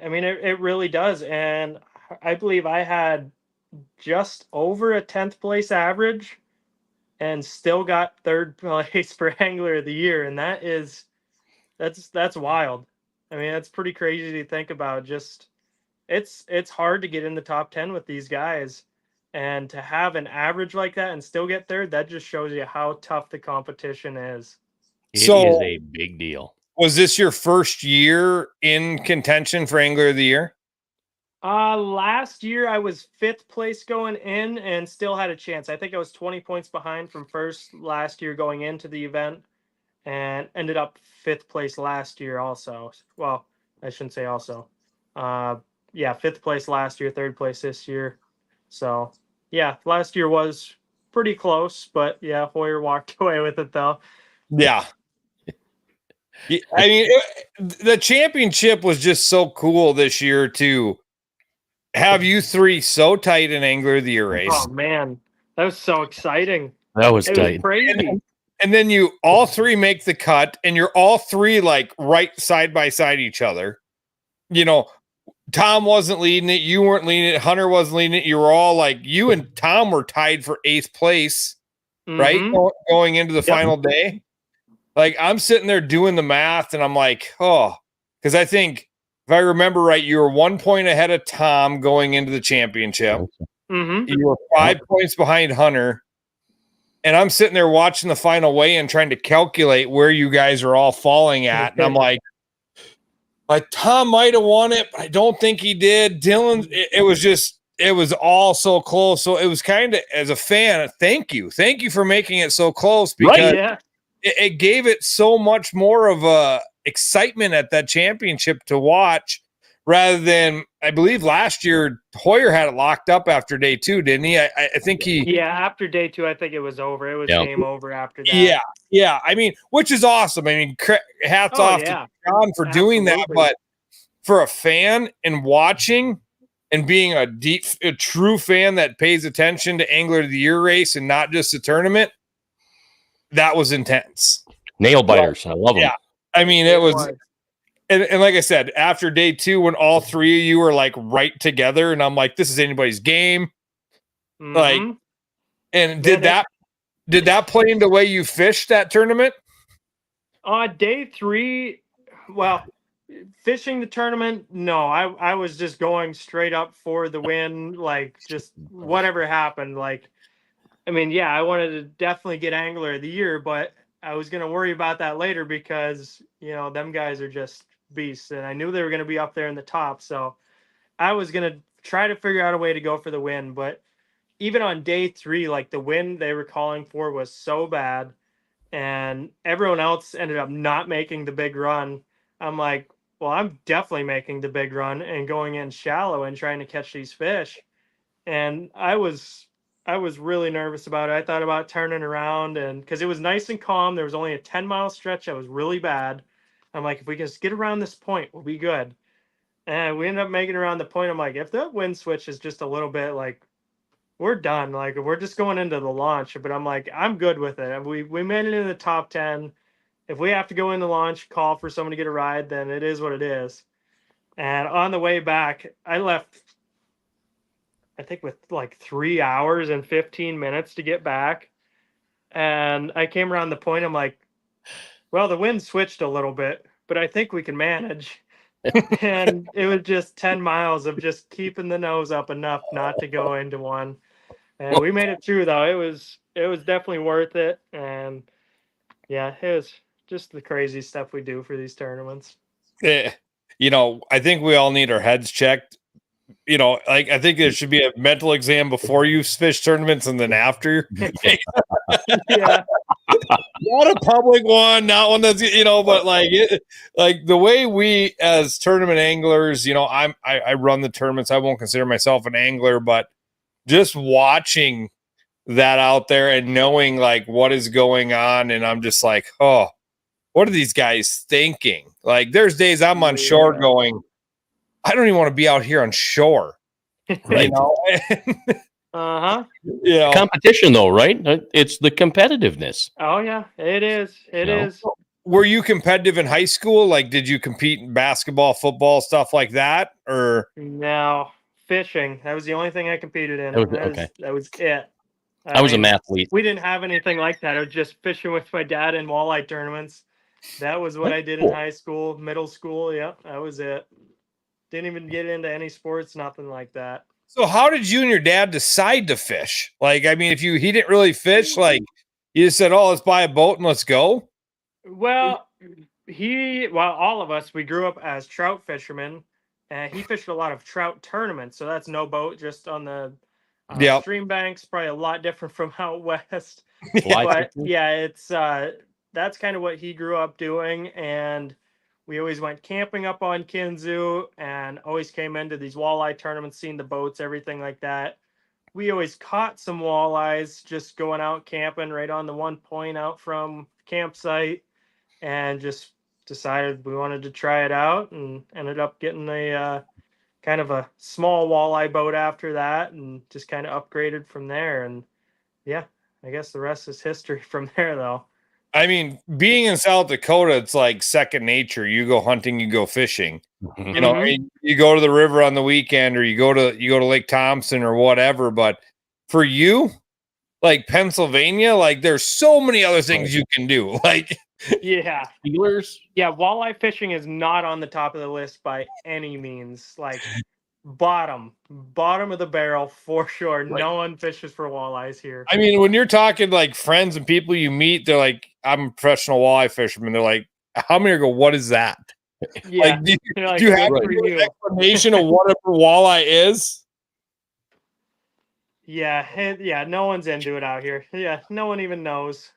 Speaker 3: I mean, it really does. And I believe I had just over a 10th place average and still got third place for Angler of the Year. And that's wild. I mean, that's pretty crazy to think about. Just it's hard to get in the top 10 with these guys, and to have an average like that and still get third, that just shows you how tough the competition is.
Speaker 1: It is a big deal.
Speaker 2: Was this your first year in contention for Angler of the Year?
Speaker 3: Last year I was 5th place going in and still had a chance. I think I was 20 points behind from first last year going into the event, and ended up 5th place last year also. Well, I shouldn't say also. 5th place last year, 3rd place this year. So yeah, last year was pretty close, but yeah, Hoyer walked away with it though.
Speaker 2: Yeah. I mean, the championship was just so cool this year to have you three so tight in Angler of the Year race.
Speaker 3: Oh man, that was so exciting.
Speaker 1: That was tight.
Speaker 3: Was crazy.
Speaker 2: And then you all three make the cut, and you're all three like right side by side each other. Tom wasn't leading it, you weren't leading it, Hunter wasn't leading it. You were all like, you and Tom were tied for 8th place, right? Going into the final day. Like I'm sitting there doing the math and I'm like, oh, because I think if I remember right, you were 1 point ahead of Tom going into the championship.
Speaker 3: Mm-hmm.
Speaker 2: You were 5 points behind Hunter. And I'm sitting there watching the final weigh and trying to calculate where you guys are all falling at. And I'm like Tom might have won it, but I don't think he did. Dylan, it was all so close. So it was kind of, as a fan, thank you for making it so close, because it gave it so much more of a excitement at that championship to watch, rather than, I believe last year Hoyer had it locked up after day 2, didn't he? I think he.
Speaker 3: Yeah, after day 2, I think it was over. It was game over after that.
Speaker 2: Yeah. I mean, which is awesome. I mean, hats off to John for doing that. But for a fan and watching and being a true fan that pays attention to Angler of the Year race and not just the tournament, that was intense.
Speaker 1: Nail biters. I love them.
Speaker 2: Yeah. I mean, it was. And like I said, after day 2, when all 3 of you were like right together, and I'm like, this is anybody's game.
Speaker 3: Mm-hmm.
Speaker 2: Like, and did that play into the way you fished that tournament?
Speaker 3: Day 3, well, fishing the tournament, no, I was just going straight up for the win, like just whatever happened. Like, I mean, yeah, I wanted to definitely get Angler of the Year, but I was going to worry about that later because, you know, them guys are just beasts, and I knew they were going to be up there in the top. So I was going to try to figure out a way to go for the win. But even on day 3, like the wind they were calling for was so bad, and everyone else ended up not making the big run. I'm like, well, I'm definitely making the big run and going in shallow and trying to catch these fish. And I was really nervous about it. I thought about turning around, and because it was nice and calm, there was only a 10-mile stretch that was really bad. I'm like, if we can just get around this point, we'll be good. And we ended up making it around the point. I'm like, if the wind switch is just a little bit, like, we're done. Like, we're just going into the launch. But I'm like, I'm good with it. We made it in the top 10. If we have to go in the launch, call for someone to get a ride, then it is what it is. And on the way back, I left, I think, with like 3 hours and 15 minutes to get back. And I came around the point. I'm like, well, the wind switched a little bit, but I think we can manage. And it was just 10 miles of just keeping the nose up enough not to go into one. And we made it through, though. It was definitely worth it. And yeah, it was just the crazy stuff we do for these tournaments.
Speaker 2: You know, I think we all need our heads checked. You know, like I think there should be a mental exam before you fish tournaments and then after.
Speaker 3: Yeah.
Speaker 2: Not a public one, not one that's, you know, but like the way we as tournament anglers, you know, I run the tournaments. I won't consider myself an angler, but just watching that out there and knowing like what is going on, and I'm just like, oh, what are these guys thinking? Like there's days I'm on shore going, I don't even want to be out here on shore.
Speaker 1: Right.
Speaker 2: You know?
Speaker 3: Uh-huh.
Speaker 2: You know?
Speaker 1: Competition though, right? It's the competitiveness.
Speaker 3: Oh yeah, it is. It is.
Speaker 2: Were you competitive in high school? Like, did you compete in basketball, football, stuff like that? Or
Speaker 3: no, fishing. That was the only thing I competed in. That was it.
Speaker 1: I was a mathlete.
Speaker 3: We didn't have anything like that. I was just fishing with my dad in walleye tournaments. That was what I did in high school, middle school. Yeah, that was it. Didn't even get into any sports, nothing like that.
Speaker 2: So how did you and your dad decide to fish? Like, I mean, he didn't really fish, like you just said, oh, let's buy a boat and let's go.
Speaker 3: Well, all of us, we grew up as trout fishermen, and he fished a lot of trout tournaments. So that's no boat, just on the stream banks, probably a lot different from out west. But yeah, it's that's kind of what he grew up doing. And we always went camping up on Kinzu and always came into these walleye tournaments, seeing the boats, everything like that. We always caught some walleyes just going out camping right on the one point out from campsite, and just decided we wanted to try it out, and ended up getting a kind of a small walleye boat after that, and just kind of upgraded from there. And yeah, I guess the rest is history from there, though.
Speaker 2: I mean, being in South Dakota, it's like second nature. You go hunting, you go fishing. You know, you go to the river on the weekend, or you go to Lake Thompson or whatever. But for you, like Pennsylvania, like there's so many other things you can do. Like
Speaker 3: Yeah.
Speaker 1: Steelers?
Speaker 3: Yeah, walleye fishing is not on the top of the list by any means. Like bottom of the barrel for sure.
Speaker 1: Right.
Speaker 3: No one fishes for walleyes here.
Speaker 2: I mean, when you're talking like friends and people you meet, they're like, I'm a professional walleye fisherman. They're like, how many go, what is that?
Speaker 3: Yeah.
Speaker 2: Like, do
Speaker 3: You're like,
Speaker 2: you have
Speaker 3: good for
Speaker 2: an
Speaker 3: you.
Speaker 2: explanation of what a walleye is?
Speaker 3: Yeah, yeah, no one's into it out here. Yeah, no one even knows.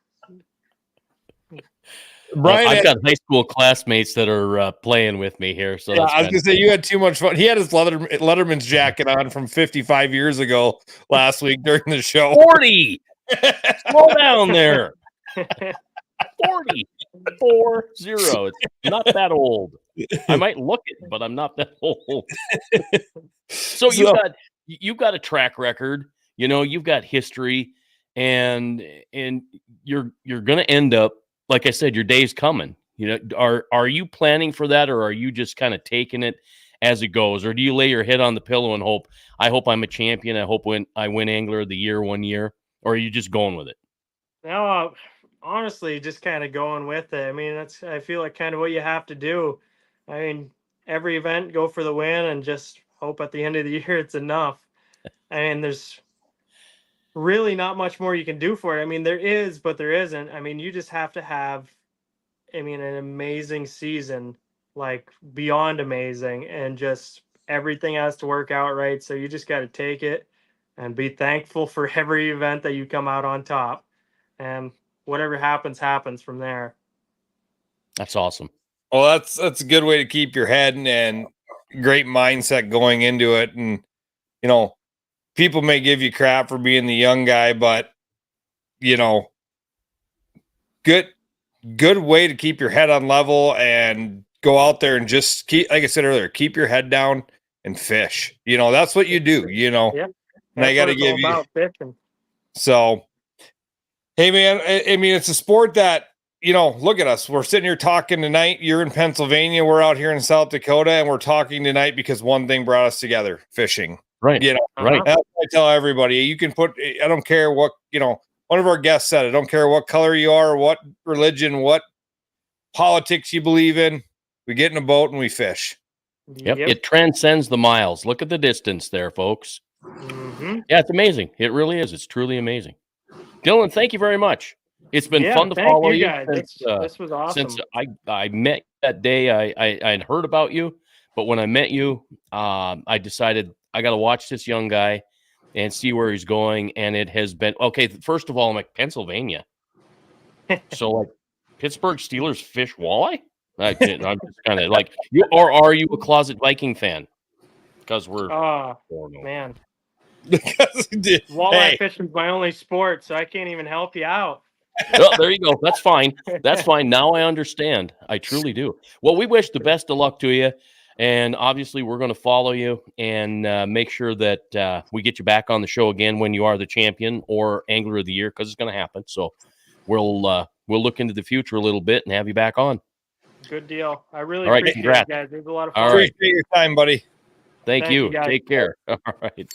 Speaker 2: Brian,
Speaker 1: I've got high school classmates that are playing with me here. So
Speaker 2: yeah,
Speaker 1: that's
Speaker 2: I was gonna say you had too much fun. He had his Letterman's jacket on from 55 years ago last week during the show.
Speaker 1: 40. Slow down there. 40. 40. It's not that old. I might look it, but I'm not that old. So you've got a track record, you've got history, and you're gonna end up, like I said, your day's coming. Are you planning for that, or are you just kind of taking it as it goes, or do you lay your head on the pillow and hope I'm a champion, I hope I win Angler of the Year one year, or are you just going with it?
Speaker 3: No, honestly, just kind of going with it. I mean, I feel like kind of what you have to do. I mean, every event, go for the win and just hope at the end of the year it's enough. I mean, there's really not much more you can do for it. I mean, there is, but there isn't. I mean, you just have to have, an amazing season, like beyond amazing, and just everything has to work out right. So you just got to take it and be thankful for every event that you come out on top. And whatever happens from there.
Speaker 1: That's awesome.
Speaker 2: Well, that's a good way to keep your head and great mindset going into it. And people may give you crap for being the young guy, but good way to keep your head on level and go out there and just keep, like I said earlier, keep your head down and fish. That's what you do.
Speaker 3: Yeah,
Speaker 2: and I got to give you
Speaker 3: about fishing.
Speaker 2: So, hey man, I mean, it's a sport that, look at us. We're sitting here talking tonight. You're in Pennsylvania. We're out here in South Dakota, and we're talking tonight because one thing brought us together: fishing.
Speaker 1: Right. Right.
Speaker 2: That's what I tell everybody. You can I don't care what, one of our guests said, I don't care what color you are, what religion, what politics you believe in. We get in a boat and we fish.
Speaker 1: Yep. It transcends the miles. Look at the distance there, folks.
Speaker 3: Mm-hmm.
Speaker 1: Yeah, it's amazing. It really is. It's truly amazing. Dylan, thank you very much. It's been fun to follow you
Speaker 3: guys. This was awesome.
Speaker 1: Since I met that day, I had heard about you, but when I met you, I decided I got to watch this young guy and see where he's going. And it has been okay. First of all, I'm like, Pennsylvania. So like Pittsburgh Steelers fish walleye? I'm just kind of like, or are you a closet Viking fan? Because we're
Speaker 3: man.
Speaker 2: Walleye
Speaker 3: fishing is my only sport, so I can't even help you out.
Speaker 1: Well, there you go. That's fine. That's fine. Now I understand. I truly do. Well, we wish the best of luck to you. And obviously, we're going to follow you and make sure that we get you back on the show again when you are the champion or Angler of the Year, because it's going to happen. So we'll look into the future a little bit and have you back on.
Speaker 3: Good deal. I really appreciate it, guys. It was a lot of fun.
Speaker 2: Appreciate your time, buddy.
Speaker 1: Thank you. Take care. All right.